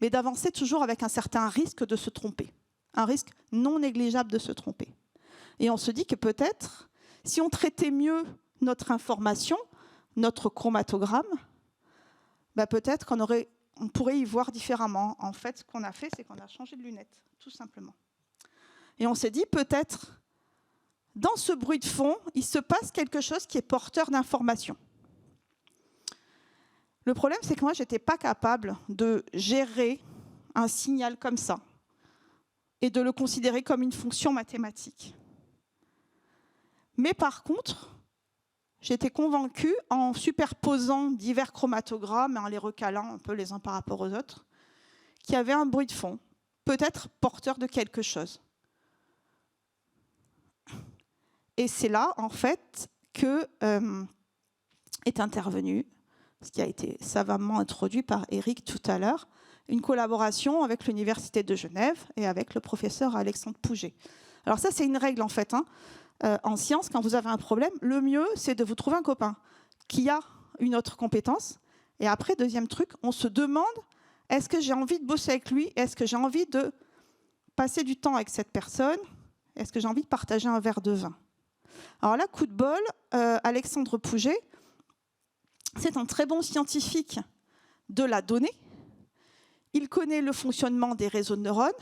mais d'avancer toujours avec un certain risque de se tromper. Un risque non négligeable de se tromper. Et on se dit que peut-être, si on traitait mieux notre information, notre chromatogramme, peut-être qu'on pourrait y voir différemment. En fait, ce qu'on a fait, c'est qu'on a changé de lunettes, tout simplement. Et on s'est dit, peut-être, dans ce bruit de fond, il se passe quelque chose qui est porteur d'informations. Le problème, c'est que moi, je n'étais pas capable de gérer un signal comme ça et de le considérer comme une fonction mathématique. Mais par contre, j'étais convaincue, en superposant divers chromatogrammes et en les recalant un peu les uns par rapport aux autres, qu'il y avait un bruit de fond, peut-être porteur de quelque chose. Et c'est là, en fait, que est intervenu, ce qui a été savamment introduit par Eric tout à l'heure, une collaboration avec l'Université de Genève et avec le professeur Alexandre Pouget. Alors ça, c'est une règle, en fait, en sciences, quand vous avez un problème, le mieux, c'est de vous trouver un copain qui a une autre compétence. Et après, deuxième truc, on se demande, est-ce que j'ai envie de bosser avec lui? Est-ce que j'ai envie de passer du temps avec cette personne? Est-ce que j'ai envie de partager un verre de vin? Alors là, coup de bol, Alexandre Pouget, c'est un très bon scientifique de la donnée. Il connaît le fonctionnement des réseaux de neurones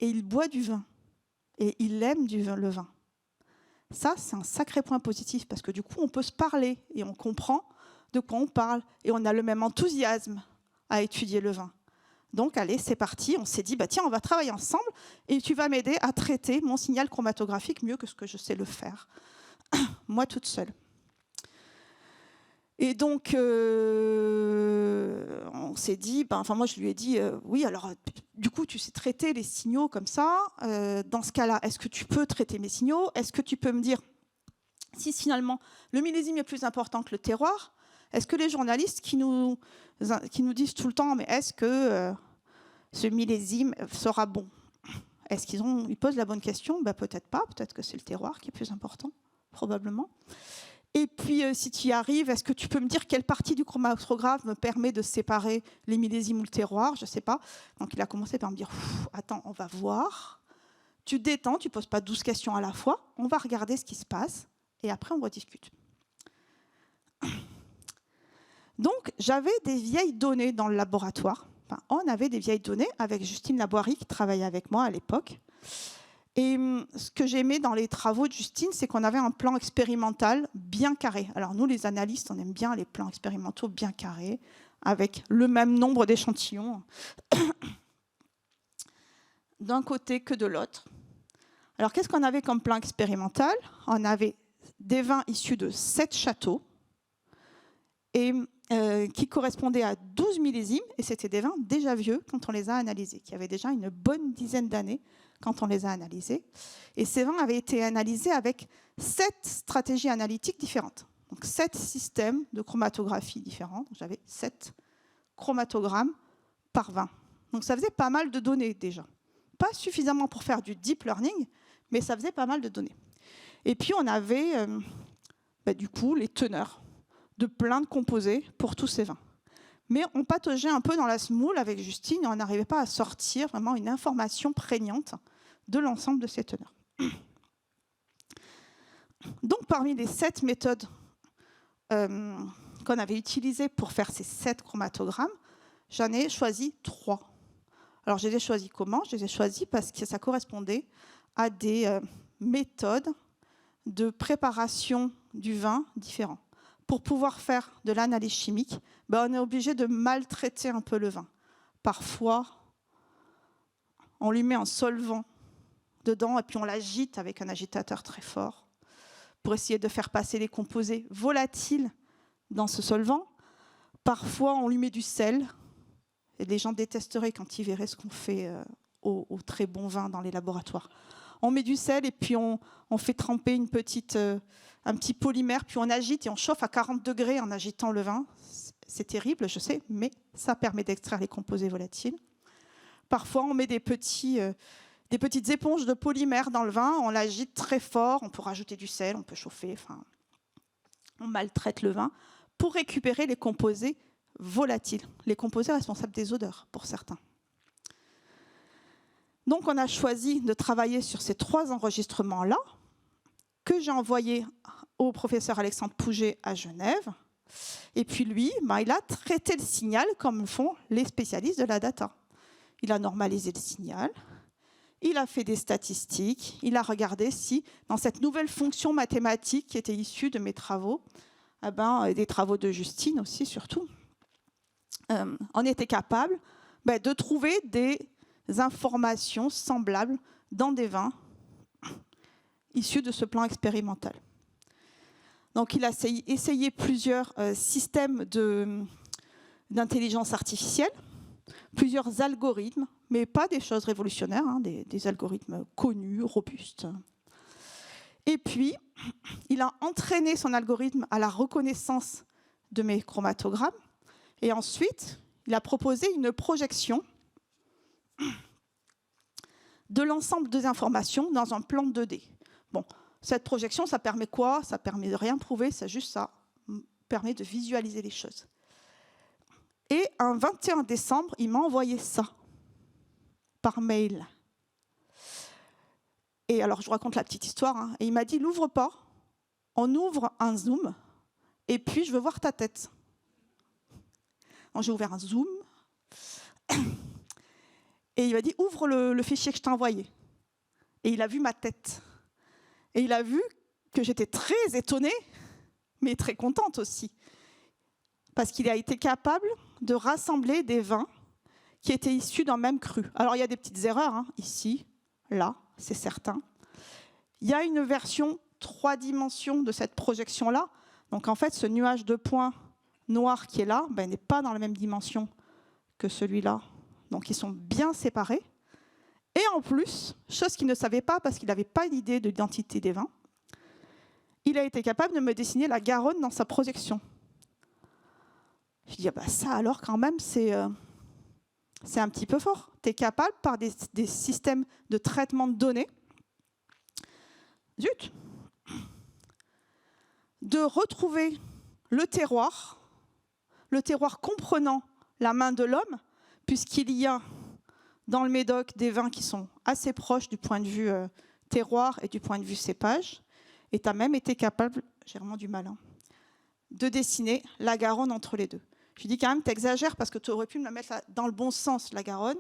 et il boit du vin. Et il aime le vin. Ça, c'est un sacré point positif parce que du coup, on peut se parler et on comprend de quoi on parle et on a le même enthousiasme à étudier le vin. Donc, allez, c'est parti. On s'est dit, tiens, on va travailler ensemble et tu vas m'aider à traiter mon signal chromatographique mieux que ce que je sais le faire, moi toute seule. Et donc, on s'est dit, moi je lui ai dit, oui, alors du coup, tu sais traiter les signaux comme ça. Dans ce cas-là, est-ce que tu peux traiter mes signaux? Est-ce que tu peux me dire si finalement le millésime est plus important que le terroir? Est-ce que les journalistes qui nous disent tout le temps, mais est-ce que ce millésime sera bon? Est-ce qu'ils posent la bonne question? Peut-être pas, peut-être que c'est le terroir qui est plus important, probablement. Et puis, si tu y arrives, est-ce que tu peux me dire quelle partie du chromatographe me permet de séparer les millésimes ou le terroir? Je ne sais pas. Donc, il a commencé par me dire, attends, on va voir. Tu détends, tu ne poses pas 12 questions à la fois. On va regarder ce qui se passe. Et après, on rediscute. Donc, j'avais des vieilles données dans le laboratoire. Enfin, on avait des vieilles données avec Justine Laboirie, qui travaillait avec moi à l'époque. Et ce que j'aimais dans les travaux de Justine, c'est qu'on avait un plan expérimental bien carré. Alors nous, les analystes, on aime bien les plans expérimentaux bien carrés, avec le même nombre d'échantillons d'un côté que de l'autre. Alors qu'est-ce qu'on avait comme plan expérimental? On avait des vins issus de 7 châteaux, et qui correspondaient à 12 millésimes, et c'était des vins déjà vieux quand on les a analysés, qui avaient déjà une bonne dizaine d'années quand on les a analysés. Et ces vins avaient été analysés avec 7 stratégies analytiques différentes. Donc 7 systèmes de chromatographie différents. J'avais 7 chromatogrammes par vin. Donc ça faisait pas mal de données déjà. Pas suffisamment pour faire du deep learning, mais ça faisait pas mal de données. Et puis on avait du coup les teneurs de plein de composés pour tous ces vins. Mais on pataugeait un peu dans la semoule avec Justine et on n'arrivait pas à sortir vraiment une information prégnante de l'ensemble de ces teneurs. Donc, parmi les 7 méthodes qu'on avait utilisées pour faire ces 7 chromatogrammes, j'en ai choisi 3. Alors, je les ai choisis comment? Je les ai choisis parce que ça correspondait à des méthodes de préparation du vin différentes. Pour pouvoir faire de l'analyse chimique, on est obligé de maltraiter un peu le vin. Parfois, on lui met un solvant dedans et puis on l'agite avec un agitateur très fort pour essayer de faire passer les composés volatiles dans ce solvant. Parfois, on lui met du sel. Et les gens détesteraient quand ils verraient ce qu'on fait au très bon vin dans les laboratoires. On met du sel et puis on fait tremper un petit polymère, puis on agite et on chauffe à 40 degrés en agitant le vin. C'est terrible, je sais, mais ça permet d'extraire les composés volatiles. Parfois, on met des petites éponges de polymère dans le vin, on l'agite très fort, on peut rajouter du sel, on peut chauffer, on maltraite le vin pour récupérer les composés volatiles, les composés responsables des odeurs pour certains. Donc, on a choisi de travailler sur ces 3 enregistrements-là, que j'ai envoyés au professeur Alexandre Pouget à Genève. Et puis lui, il a traité le signal comme le font les spécialistes de la data. Il a normalisé le signal, il a fait des statistiques, il a regardé si, dans cette nouvelle fonction mathématique qui était issue de mes travaux, des travaux de Justine aussi surtout, on était capable de trouver des informations semblables dans des vins issus de ce plan expérimental. Donc, il a essayé plusieurs systèmes d'intelligence artificielle, plusieurs algorithmes, mais pas des choses révolutionnaires, des algorithmes connus, robustes. Et puis, il a entraîné son algorithme à la reconnaissance de mes chromatogrammes. Et ensuite, il a proposé une projection de l'ensemble des informations dans un plan 2D. Bon, cette projection, ça permet quoi? Ça permet de rien prouver, c'est juste ça permet de visualiser les choses. Et un 21 décembre, il m'a envoyé ça par mail. Et alors, je vous raconte la petite histoire. Et il m'a dit, l'ouvre pas, on ouvre un zoom, et puis je veux voir ta tête. Donc, j'ai ouvert un zoom, et il m'a dit, ouvre le fichier que je t'ai envoyé. Et il a vu ma tête. Et il a vu que j'étais très étonnée, mais très contente aussi. Parce qu'il a été capable de rassembler des vins qui étaient issus d'un même cru. Alors, il y a des petites erreurs, ici, là, c'est certain. Il y a une version 3 dimensions de cette projection-là. Donc, en fait, ce nuage de points noir qui est là n'est pas dans la même dimension que celui-là. Donc ils sont bien séparés. Et en plus, chose qu'il ne savait pas parce qu'il n'avait pas d'idée de l'identité des vins, il a été capable de me dessiner la Garonne dans sa projection. Je dis, ça alors quand même, c'est un petit peu fort. Tu es capable, par des systèmes de traitement de données, de retrouver le terroir comprenant la main de l'homme, puisqu'il y a dans le Médoc des vins qui sont assez proches du point de vue terroir et du point de vue cépage. Et tu as même été capable, j'ai vraiment du mal, de dessiner la Garonne entre les deux. Je dis quand même, tu exagères parce que tu aurais pu me la mettre dans le bon sens, la Garonne.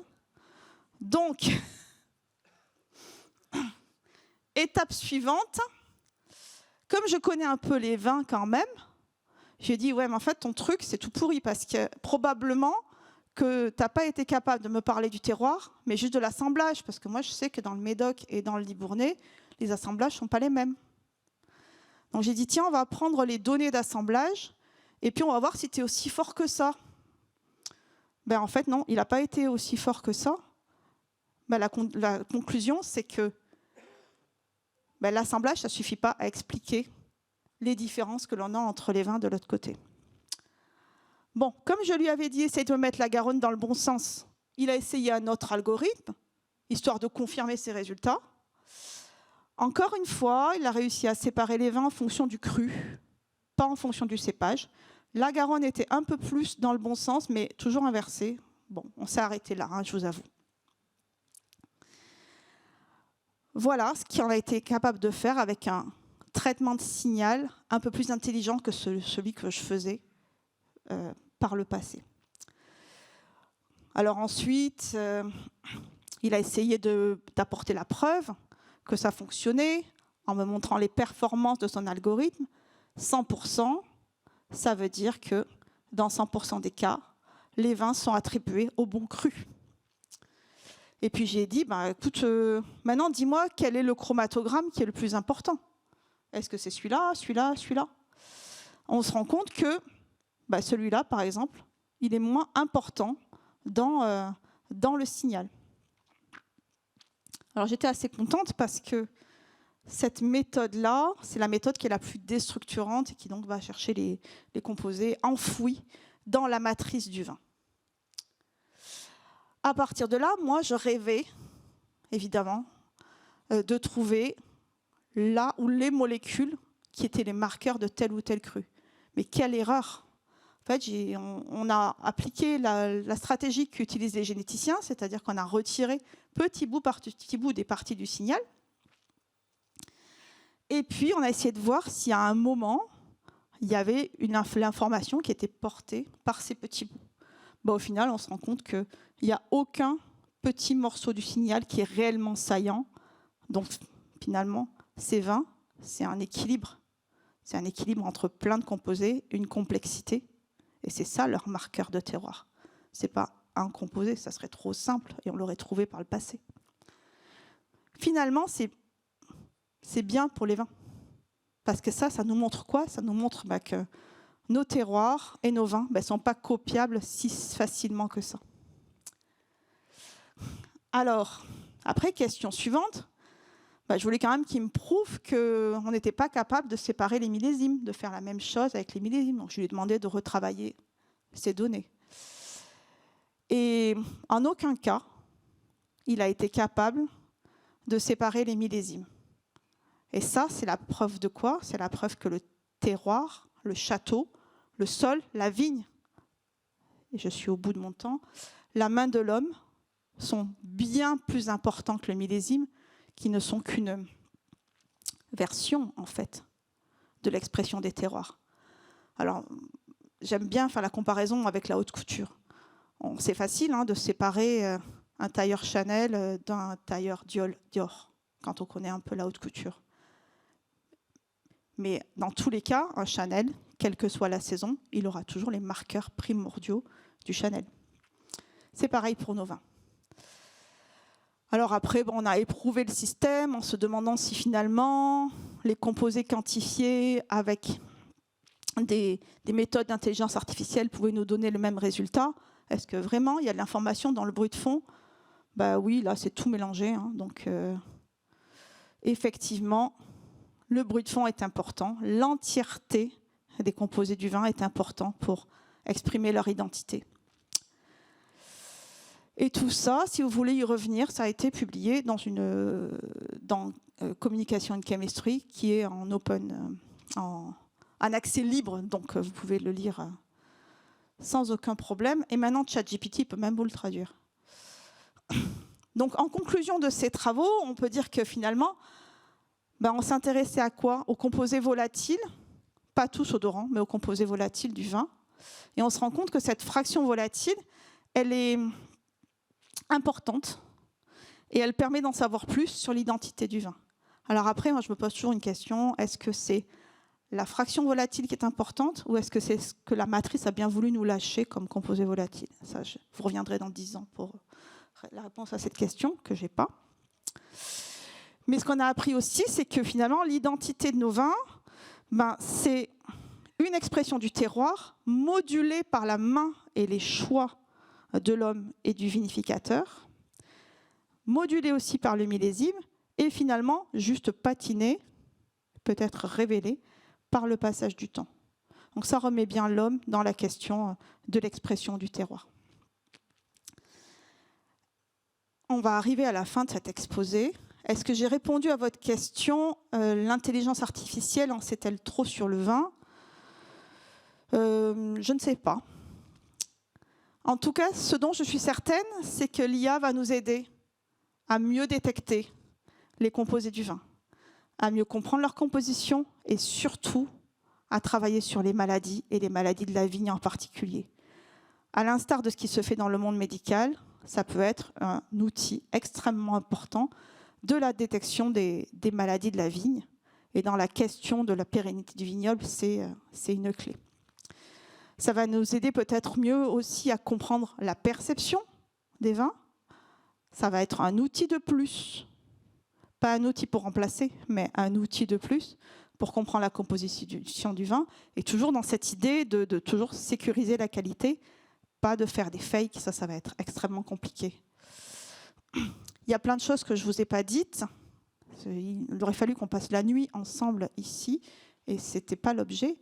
Donc, étape suivante, comme je connais un peu les vins quand même, j'ai dit, ouais, mais en fait, ton truc, c'est tout pourri parce que probablement que tu n'as pas été capable de me parler du terroir, mais juste de l'assemblage, parce que moi, je sais que dans le Médoc et dans le Libournais, les assemblages ne sont pas les mêmes. Donc j'ai dit, tiens, on va prendre les données d'assemblage et puis on va voir si tu es aussi fort que ça. En fait, non, il n'a pas été aussi fort que ça. La conclusion, c'est que l'assemblage, ça ne suffit pas à expliquer les différences que l'on a entre les vins de l'autre côté. Bon, comme je lui avais dit, essaye de mettre la Garonne dans le bon sens, il a essayé un autre algorithme, histoire de confirmer ses résultats. Encore une fois, il a réussi à séparer les vins en fonction du cru, pas en fonction du cépage. La Garonne était un peu plus dans le bon sens, mais toujours inversée. Bon, on s'est arrêté là, je vous avoue. Voilà ce qu'on a été capable de faire avec un traitement de signal un peu plus intelligent que celui que je faisais par le passé. Alors ensuite, il a essayé d'apporter la preuve que ça fonctionnait en me montrant les performances de son algorithme. 100%, ça veut dire que dans 100% des cas, les vins sont attribués au bon cru. Et puis j'ai dit, écoute, maintenant dis-moi quel est le chromatogramme qui est le plus important. Est-ce que c'est celui-là, celui-là, celui-là? On se rend compte que celui-là, par exemple, il est moins important dans le signal. Alors j'étais assez contente parce que cette méthode-là, c'est la méthode qui est la plus déstructurante et qui donc va chercher les composés enfouis dans la matrice du vin. À partir de là, moi, je rêvais, évidemment, de trouver là où les molécules qui étaient les marqueurs de tel ou tel cru. Mais quelle erreur! En fait, on a appliqué la stratégie qu'utilisent les généticiens, c'est-à-dire qu'on a retiré petit bout par petit bout des parties du signal. Et puis, on a essayé de voir si à un moment, il y avait l'information qui était portée par ces petits bouts. Au final, on se rend compte qu'il n'y a aucun petit morceau du signal qui est réellement saillant. Donc, finalement, ces vins, c'est un équilibre. C'est un équilibre entre plein de composés, une complexité. Et c'est ça leur marqueur de terroir. Ce n'est pas un composé, ça serait trop simple et on l'aurait trouvé par le passé. Finalement, c'est bien pour les vins. Parce que ça nous montre quoi? Ça nous montre que nos terroirs et nos vins ne sont pas copiables si facilement que ça. Alors, après, question suivante. Je voulais quand même qu'il me prouve qu'on n'était pas capable de séparer les millésimes, de faire la même chose avec les millésimes. Donc, je lui ai demandé de retravailler ces données. Et en aucun cas, il a été capable de séparer les millésimes. Et ça, c'est la preuve de quoi? C'est la preuve que le terroir, le château, le sol, la vigne, et je suis au bout de mon temps, la main de l'homme sont bien plus importants que le millésime, qui ne sont qu'une version, en fait, de l'expression des terroirs. Alors, j'aime bien faire la comparaison avec la haute couture. C'est facile de séparer un tailleur Chanel d'un tailleur Dior, quand on connaît un peu la haute couture. Mais dans tous les cas, un Chanel, quelle que soit la saison, il aura toujours les marqueurs primordiaux du Chanel. C'est pareil pour nos vins. Alors après, on a éprouvé le système en se demandant si finalement les composés quantifiés avec des méthodes d'intelligence artificielle pouvaient nous donner le même résultat. Est-ce que vraiment il y a de l'information dans le bruit de fond? Bah oui, là c'est tout mélangé. Hein. Donc effectivement, le bruit de fond est important. L'entièreté des composés du vin est important pour exprimer leur identité. Et tout ça, si vous voulez y revenir, ça a été publié dans Communication and Chemistry, qui est en open, en accès libre, donc vous pouvez le lire sans aucun problème. Et maintenant, ChatGPT peut même vous le traduire. Donc, en conclusion de ces travaux, on peut dire que finalement, on s'intéressait à quoi? Aux composés volatiles, pas tous odorants, mais aux composés volatiles du vin. Et on se rend compte que cette fraction volatile, elle est importante et elle permet d'en savoir plus sur l'identité du vin. Alors après, moi, je me pose toujours une question, est-ce que c'est la fraction volatile qui est importante ou est-ce que c'est ce que la matrice a bien voulu nous lâcher comme composé volatile? Ça, je vous reviendrai dans 10 ans pour la réponse à cette question que je n'ai pas. Mais ce qu'on a appris aussi, c'est que finalement, l'identité de nos vins, c'est une expression du terroir modulée par la main et les choix de l'homme et du vinificateur, modulée aussi par le millésime, et finalement juste patinée, peut-être révélée, par le passage du temps. Donc ça remet bien l'homme dans la question de l'expression du terroir. On va arriver à la fin de cet exposé. Est-ce que j'ai répondu à votre question? L'intelligence artificielle en sait-elle trop sur le vin? Je ne sais pas. En tout cas, ce dont je suis certaine, c'est que l'IA va nous aider à mieux détecter les composés du vin, à mieux comprendre leur composition et surtout à travailler sur les maladies et les maladies de la vigne en particulier. À l'instar de ce qui se fait dans le monde médical, ça peut être un outil extrêmement important de la détection des maladies de la vigne. Et dans la question de la pérennité du vignoble, c'est une clé. Ça va nous aider peut-être mieux aussi à comprendre la perception des vins. Ça va être un outil de plus, pas un outil pour remplacer, mais un outil de plus pour comprendre la composition du vin. Et toujours dans cette idée de toujours sécuriser la qualité, pas de faire des fakes, ça va être extrêmement compliqué. Il y a plein de choses que je ne vous ai pas dites. Il aurait fallu qu'on passe la nuit ensemble ici, et ce n'était pas l'objet.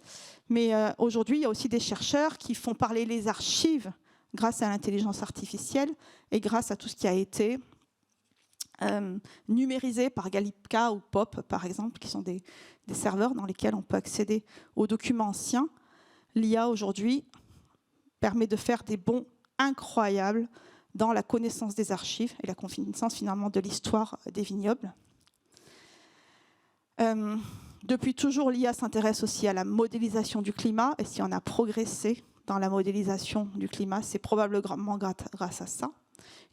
Mais aujourd'hui, il y a aussi des chercheurs qui font parler les archives grâce à l'intelligence artificielle et grâce à tout ce qui a été numérisé par Gallica ou POP, par exemple, qui sont des serveurs dans lesquels on peut accéder aux documents anciens. L'IA, aujourd'hui, permet de faire des bonds incroyables dans la connaissance des archives et la connaissance finalement de l'histoire des vignobles. Depuis toujours, l'IA s'intéresse aussi à la modélisation du climat, et si on a progressé dans la modélisation du climat, c'est probablement grâce à ça.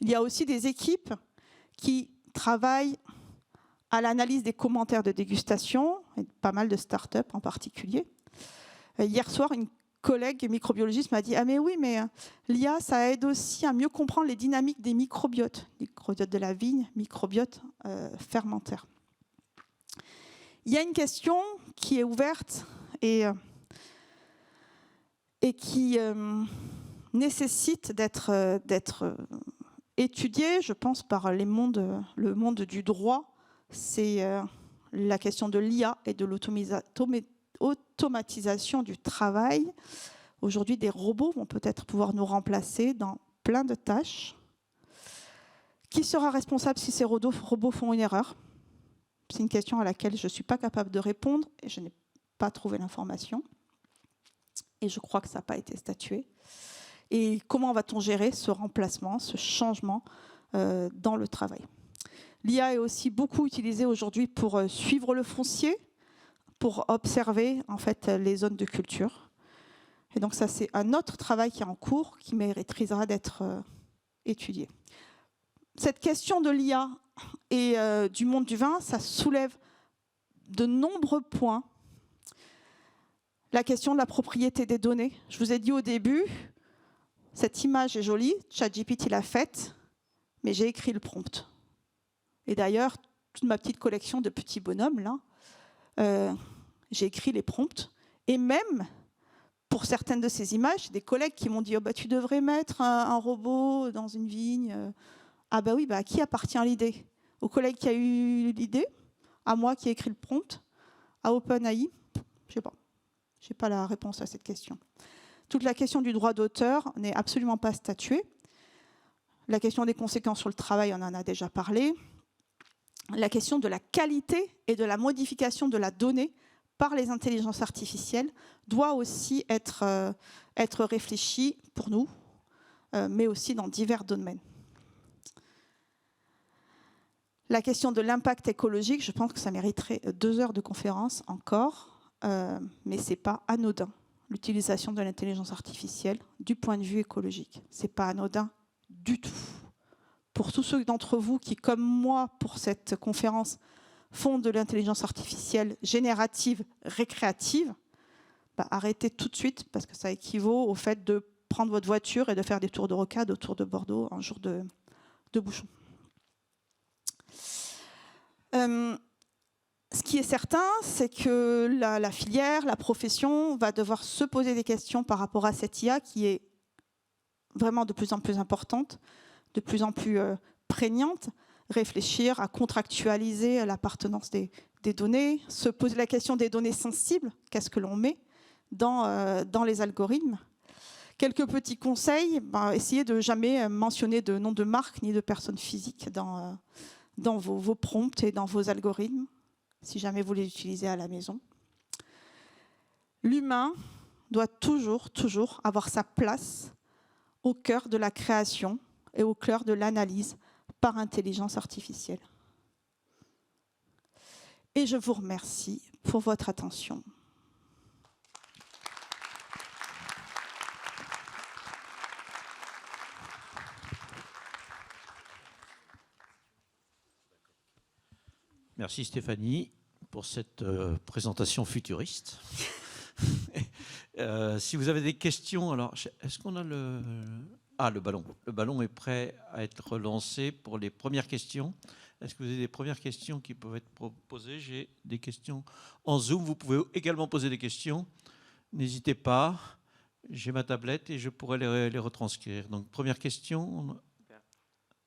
Il y a aussi des équipes qui travaillent à l'analyse des commentaires de dégustation, et pas mal de startups en particulier. Hier soir, une collègue microbiologiste m'a dit « Ah mais oui, mais l'IA, ça aide aussi à mieux comprendre les dynamiques des microbiotes de la vigne, microbiotes fermentaires. » Il y a une question qui est ouverte et qui nécessite d'être étudiée, je pense, par le monde du droit. C'est la question de l'IA et de l'automatisation du travail. Aujourd'hui, des robots vont peut-être pouvoir nous remplacer dans plein de tâches. Qui sera responsable si ces robots font une erreur ? C'est une question à laquelle je ne suis pas capable de répondre et je n'ai pas trouvé l'information. Et je crois que ça n'a pas été statué. Et comment va-t-on gérer ce remplacement, ce changement dans le travail ? L'IA est aussi beaucoup utilisée aujourd'hui pour suivre le foncier, pour observer en fait les zones de culture. Et donc ça, c'est un autre travail qui est en cours, qui mériterait d'être étudié. Cette question de l'IA et du monde du vin, ça soulève de nombreux points. La question de la propriété des données. Je vous ai dit au début, cette image est jolie, ChatGPT l'a faite, mais j'ai écrit le prompt. Et d'ailleurs, toute ma petite collection de petits bonhommes, là, j'ai écrit les prompts. Et même pour certaines de ces images, des collègues qui m'ont dit oh, bah, tu devrais mettre un robot dans une vigne. Ah bah oui, bah, à qui appartient l'idée? Au collègue qui a eu l'idée? À moi qui ai écrit le prompt? À OpenAI? Je sais pas. Je n'ai pas la réponse à cette question. Toute la question du droit d'auteur n'est absolument pas statuée. La question des conséquences sur le travail, on en a déjà parlé. La question de la qualité et de la modification de la donnée par les intelligences artificielles doit aussi être réfléchie pour nous, mais aussi dans divers domaines. La question de l'impact écologique, je pense que ça mériterait 2 heures de conférence encore, mais ce n'est pas anodin, l'utilisation de l'intelligence artificielle du point de vue écologique. Ce n'est pas anodin du tout. Pour tous ceux d'entre vous qui, comme moi, pour cette conférence, font de l'intelligence artificielle générative, récréative, bah, arrêtez tout de suite, parce que ça équivaut au fait de prendre votre voiture et de faire des tours de rocade autour de Bordeaux un jour de bouchon. Ce qui est certain, c'est que la filière, la profession va devoir se poser des questions par rapport à cette IA qui est vraiment de plus en plus importante, de plus en plus prégnante, réfléchir à contractualiser l'appartenance des données, se poser la question des données sensibles, qu'est-ce que l'on met dans les algorithmes. Quelques petits conseils, essayez de jamais mentionner de nom de marque ni de personnes physiques dans vos prompts et dans vos algorithmes, si jamais vous les utilisez à la maison. L'humain doit toujours avoir sa place au cœur de la création et au cœur de l'analyse par intelligence artificielle. Et je vous remercie pour votre attention. Merci Stéphanie pour cette présentation futuriste. Si vous avez des questions, alors est-ce qu'on a le ballon? Le ballon est prêt à être lancé pour les premières questions. Est-ce que vous avez des premières questions qui peuvent être posées? J'ai des questions en Zoom. Vous pouvez également poser des questions. N'hésitez pas. J'ai ma tablette et je pourrai les retranscrire. Donc, première question.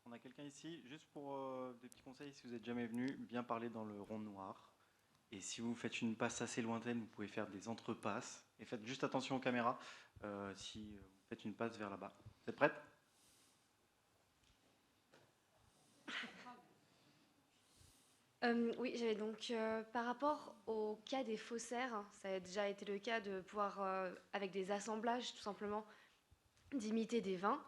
On a quelqu'un ici, juste pour des petits conseils, si vous n'êtes jamais venu, bien parler dans le rond noir. Et si vous faites une passe assez lointaine, vous pouvez faire des entrepasses. Et faites juste attention aux caméras si vous faites une passe vers là-bas. Vous êtes prête? Oui, j'avais donc par rapport au cas des faussaires, ça a déjà été le cas de pouvoir, avec des assemblages tout simplement, d'imiter des vins.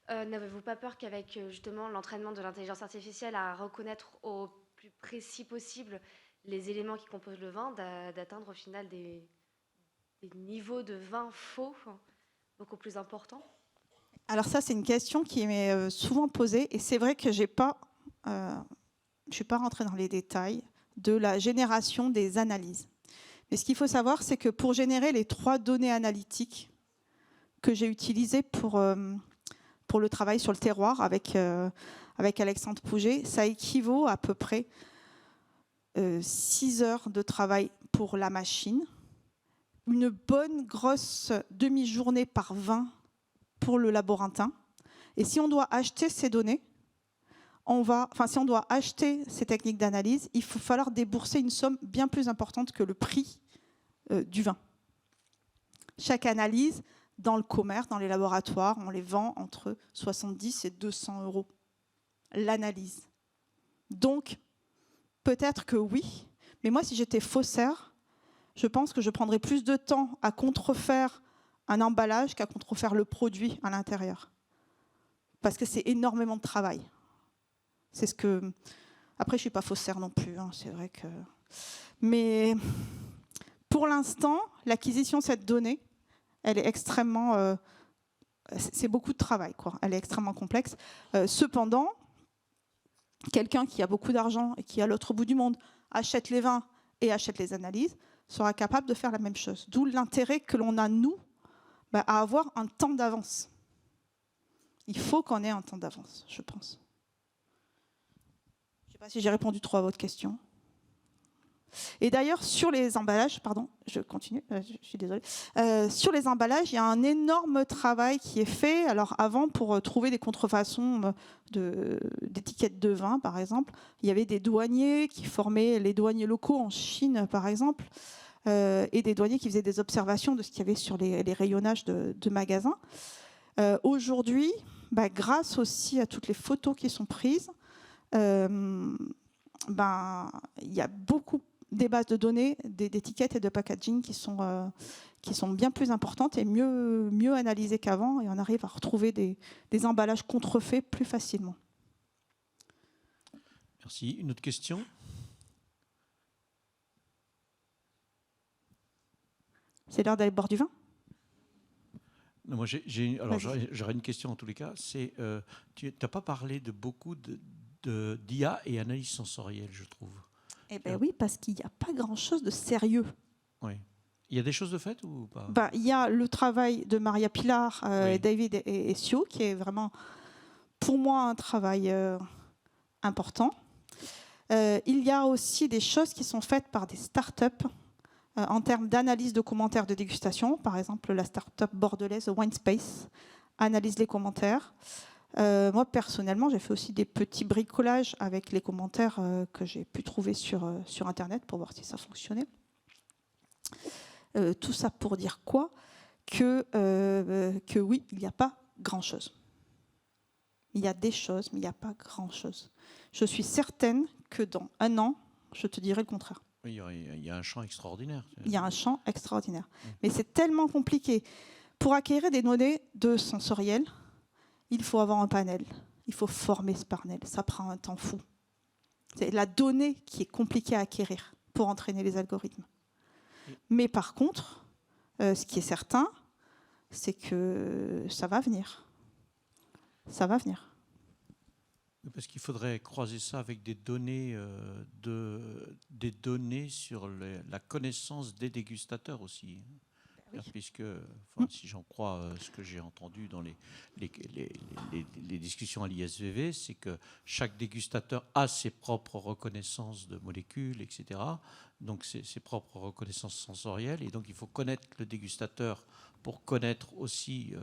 N'avez-vous pas peur qu'avec justement l'entraînement de l'intelligence artificielle à reconnaître au plus précis possible les éléments qui composent le vin, d'atteindre au final des niveaux de vin faux beaucoup plus importants? Alors ça, c'est une question qui m'est souvent posée, et c'est vrai que je ne suis pas rentrée dans les détails de la génération des analyses. Mais ce qu'il faut savoir, c'est que pour générer les 3 données analytiques que j'ai utilisées pour le travail sur le terroir avec Alexandre Pouget, ça équivaut à peu près 6 heures de travail pour la machine, une bonne grosse demi-journée par 20 pour le laborantin. Et si on doit acheter ces données, si on doit acheter ces techniques d'analyse, il va falloir débourser une somme bien plus importante que le prix du vin. Chaque analyse, dans le commerce, dans les laboratoires, on les vend entre 70 et 200 € l'analyse. Donc, peut-être que oui, mais moi, si j'étais faussaire, je pense que je prendrais plus de temps à contrefaire un emballage qu'à contrefaire le produit à l'intérieur. Parce que c'est énormément de travail. C'est ce que... Après, je ne suis pas faussaire non plus, hein, c'est vrai que... Mais pour l'instant, l'acquisition de cette donnée, elle est extrêmement... c'est beaucoup de travail, quoi. Elle est extrêmement complexe. Cependant, quelqu'un qui a beaucoup d'argent et qui, à l'autre bout du monde, achète les vins et achète les analyses, sera capable de faire la même chose. D'où l'intérêt que l'on a, nous, à avoir un temps d'avance. Il faut qu'on ait un temps d'avance, je pense. Je ne sais pas si j'ai répondu trop à votre question. Et d'ailleurs, sur les emballages, pardon, je continue, je suis désolée. Sur les emballages, il y a un énorme travail qui est fait. Alors avant, pour trouver des contrefaçons d'étiquettes de vin, par exemple, il y avait des douaniers qui formaient les douaniers locaux en Chine, par exemple, et des douaniers qui faisaient des observations de ce qu'il y avait sur les rayonnages de magasins. Aujourd'hui, grâce aussi à toutes les photos qui sont prises, il y a beaucoup des bases de données, d'étiquettes et de packaging qui sont bien plus importantes et mieux analysées qu'avant, et on arrive à retrouver des emballages contrefaits plus facilement. Merci. Une autre question? C'est l'heure d'aller boire du vin? Non, moi, j'aurais une question en tous les cas. Tu n'as pas parlé de beaucoup d'IA et analyse sensorielle, je trouve. Eh bien oui, parce qu'il n'y a pas grand-chose de sérieux. Oui. Il y a des choses de fait ou pas? Il y a le travail de Maria Pilar, Oui. David et Sio, qui est vraiment, pour moi, un travail important. Il y a aussi des choses qui sont faites par des startups en termes d'analyse de commentaires de dégustation. Par exemple, la startup bordelaise WineSpace analyse les commentaires. Moi, personnellement, j'ai fait aussi des petits bricolages avec les commentaires que j'ai pu trouver sur Internet pour voir si ça fonctionnait. Tout ça pour dire quoi? Que oui, il n'y a pas grand-chose. Il y a des choses, mais il n'y a pas grand-chose. Je suis certaine que dans 1 an, je te dirai le contraire. Oui, il y a un champ extraordinaire. Il y a un champ extraordinaire. Mais c'est tellement compliqué. Pour acquérir des données de sensoriel, il faut avoir un panel. Il faut former ce panel. Ça prend un temps fou. C'est la donnée qui est compliquée à acquérir pour entraîner les algorithmes. Mais par contre, ce qui est certain, c'est que ça va venir. Ça va venir. Parce qu'il faudrait croiser ça avec des données, sur la connaissance des dégustateurs aussi. Oui. Puisque, si j'en crois ce que j'ai entendu dans les discussions à l'ISVV, c'est que chaque dégustateur a ses propres reconnaissances de molécules, etc. Donc ses propres reconnaissances sensorielles. Et donc il faut connaître le dégustateur pour connaître aussi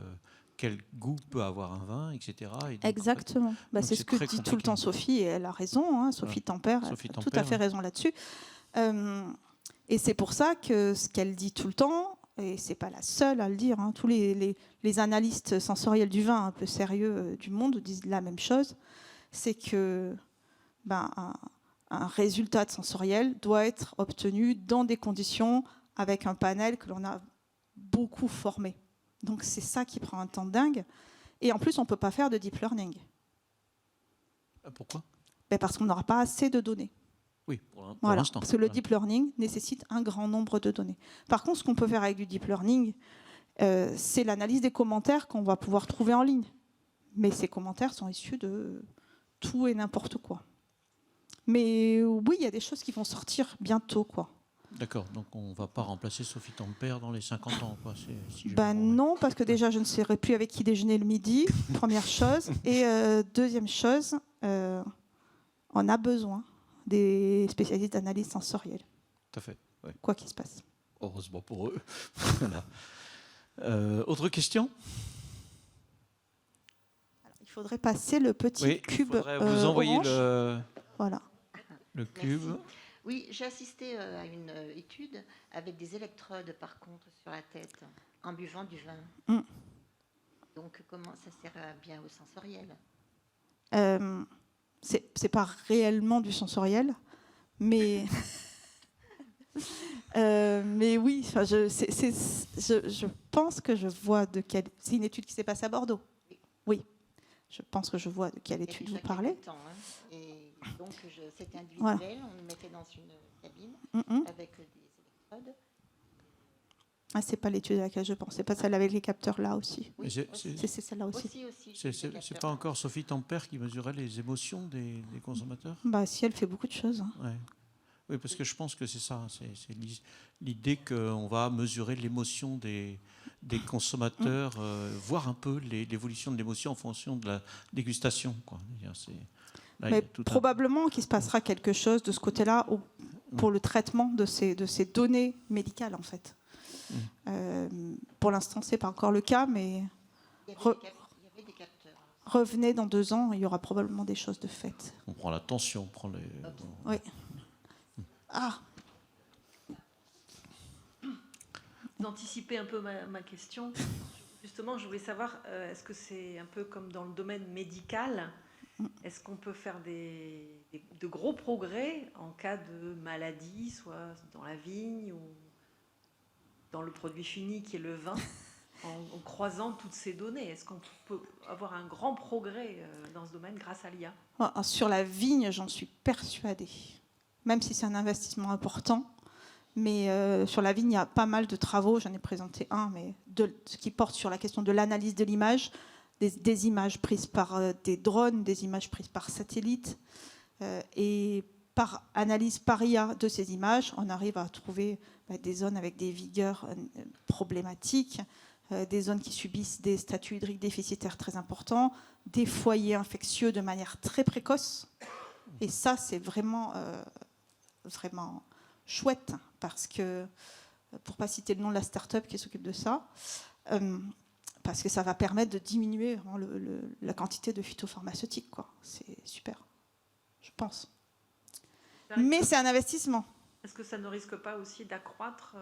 quel goût peut avoir un vin, etc. Et donc, exactement. C'est ce que dit tout le temps Sophie, et elle a raison. Hein, Sophie Tempère a tout à fait raison là-dessus. Et c'est pour ça que ce qu'elle dit tout le temps, et c'est pas la seule à le dire, hein, tous les analystes sensoriels du vin un peu sérieux du monde disent la même chose, c'est que un résultat de sensoriel doit être obtenu dans des conditions avec un panel que l'on a beaucoup formé. Donc c'est ça qui prend un temps dingue. Et en plus, on ne peut pas faire de deep learning. Pourquoi? Parce qu'on n'aura pas assez de données. Oui, pour voilà, l'instant. parce que le deep learning nécessite un grand nombre de données. Par contre, ce qu'on peut faire avec du deep learning, c'est l'analyse des commentaires qu'on va pouvoir trouver en ligne. Mais ces commentaires sont issus de tout et n'importe quoi. Mais oui, il y a des choses qui vont sortir bientôt, quoi. D'accord, donc on ne va pas remplacer Sophie Tempère dans les 50 ans, quoi. Si non, parce que déjà, je ne saurais plus avec qui déjeuner le midi, première chose. Et deuxième chose, on a besoin des spécialistes d'analyse sensorielle. Tout à fait. Ouais. Quoi qu'il se passe. Heureusement pour eux. Voilà. Autre question? Alors, il faudrait passer le petit cube. Il faudrait vous envoyer voilà. Le cube. Merci. Oui, j'ai assisté à une étude avec des électrodes, par contre, sur la tête, en buvant du vin. Donc, comment ça sert bien au sensoriel? C'est pas réellement du sensoriel, mais mais oui, je pense que je vois de quelle. C'est une étude qui s'est passée à Bordeaux. Oui, je pense que je vois de quelle étude vous parlez. Temps, hein. Et donc c'était individuel, voilà. On le mettait dans une cabine avec des électrodes. Ah, c'est pas l'étude à laquelle je pense. C'est pas celle avec les capteurs là aussi. Oui, c'est celle-là aussi. C'est pas encore Sophie Tempère qui mesurait les émotions des consommateurs? Si, elle fait beaucoup de choses. Hein. Ouais. Oui, parce que je pense que c'est ça. C'est l'idée qu'on va mesurer l'émotion des consommateurs, voir un peu l'évolution de l'émotion en fonction de la dégustation, quoi. Là, mais probablement qu'il se passera quelque chose de ce côté-là pour le traitement de ces données médicales, en fait. Pour l'instant, ce n'est pas encore le cas, mais Il y avait des capteurs. revenez dans 2 ans, il y aura probablement des choses de faites. On prend la tension, on prend les... Oui. Ah, D'anticiper un peu ma question. Justement, je voulais savoir, est-ce que c'est un peu comme dans le domaine médical? Est-ce qu'on peut faire de gros progrès en cas de maladie, soit dans la vigne ou dans le produit fini qui est le vin, en croisant toutes ces données? Est-ce qu'on peut avoir un grand progrès dans ce domaine grâce à l'IA? sur la vigne, j'en suis persuadée. Même si c'est un investissement important. Mais sur la vigne, il y a pas mal de travaux. J'en ai présenté un, mais ce qui porte sur la question de l'analyse de l'image, des images prises par des drones, des images prises par satellite. Et par analyse par IA de ces images, on arrive à trouver des zones avec des vigueurs problématiques, des zones qui subissent des statuts hydriques déficitaires très importants, des foyers infectieux de manière très précoce. Et ça, c'est vraiment chouette, parce que, pour ne pas citer le nom de la start-up qui s'occupe de ça, parce que ça va permettre de diminuer vraiment la quantité de phytopharmaceutiques, quoi. C'est super, je pense. Mais c'est un investissement. Est-ce que ça ne risque pas aussi d'accroître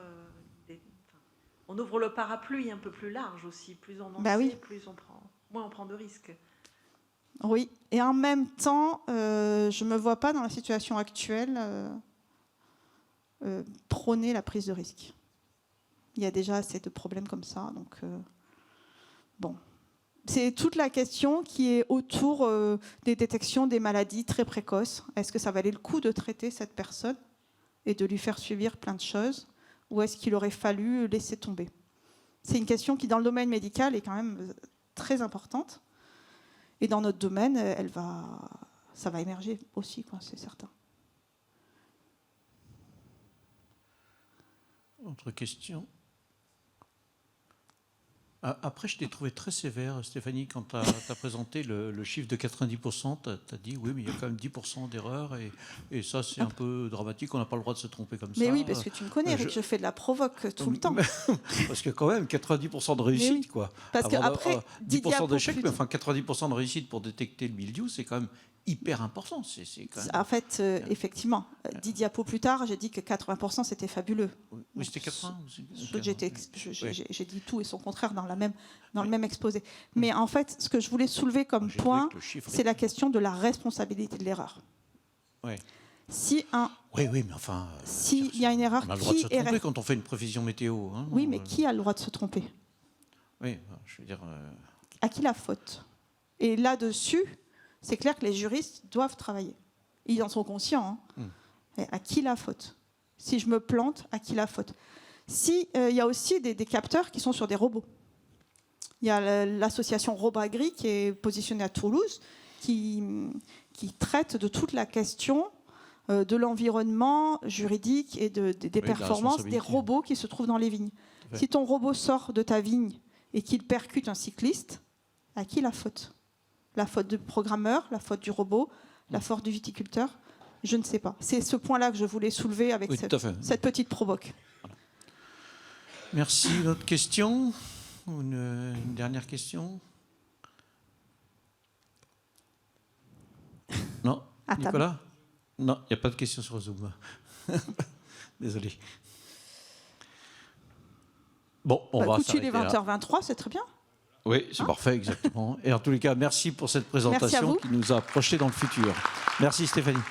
on ouvre le parapluie un peu plus large aussi, plus on en sait, oui. moins on prend de risques. Oui, et en même temps, je ne me vois pas dans la situation actuelle prôner la prise de risque. Il y a déjà assez de problèmes comme ça, donc bon. C'est toute la question qui est autour des détections des maladies très précoces. Est-ce que ça valait le coup de traiter cette personne et de lui faire subir plein de choses, ou est-ce qu'il aurait fallu laisser tomber? C'est une question qui, dans le domaine médical, est quand même très importante. Et dans notre domaine, ça va émerger aussi, quoi, c'est certain. Autre question? Après, je t'ai trouvé très sévère, Stéphanie, quand tu as présenté le chiffre de 90%. Tu as dit, oui, mais il y a quand même 10% d'erreurs, et ça, c'est un peu dramatique. On n'a pas le droit de se tromper comme ça. Mais oui, parce que tu me connais, Eric, je fais de la provoque tout le temps. Parce que quand même, 90% de réussite, oui. Quoi. Parce qu'après, 10% d'échec, mais enfin 90% de réussite pour détecter le mildiou, c'est quand même hyper important. Quand même... En fait, effectivement, 10 diapos plus tard, j'ai dit que 80% c'était fabuleux. Oui, c'était 80. J'ai dit tout et son contraire dans le même exposé. Mais en fait, ce que je voulais soulever comme point, c'est la question de la responsabilité de l'erreur. Oui. Oui, mais enfin... S'il y a une erreur, on a le droit de se tromper quand on fait une prévision météo. Hein, oui, mais qui a le droit de se tromper? Oui, je veux dire... À qui la faute? Et là-dessus, c'est clair que les juristes doivent travailler. Ils en sont conscients. Mais à qui la faute? Si je me plante, à qui la faute? Il y a aussi des capteurs qui sont sur des robots. Il y a l'association Robagri qui est positionnée à Toulouse, qui traite de toute la question de l'environnement juridique et des performances des robots qui se trouvent dans les vignes. Si ton robot sort de ta vigne et qu'il percute un cycliste, à qui la faute? La faute du programmeur, la faute du robot, la faute du viticulteur? Je ne sais pas. C'est ce point-là que je voulais soulever avec cette petite provoque. Voilà. Merci. Une autre question? Une dernière question? Non? Nicolas? Non, il n'y a pas de question sur Zoom. Désolé. Bon, on va écoute, s'arrêter il est 20h23, c'est très bien. Oui, c'est parfait, exactement. Et en tous les cas, merci pour cette présentation qui nous a projetés dans le futur. Merci Stéphanie.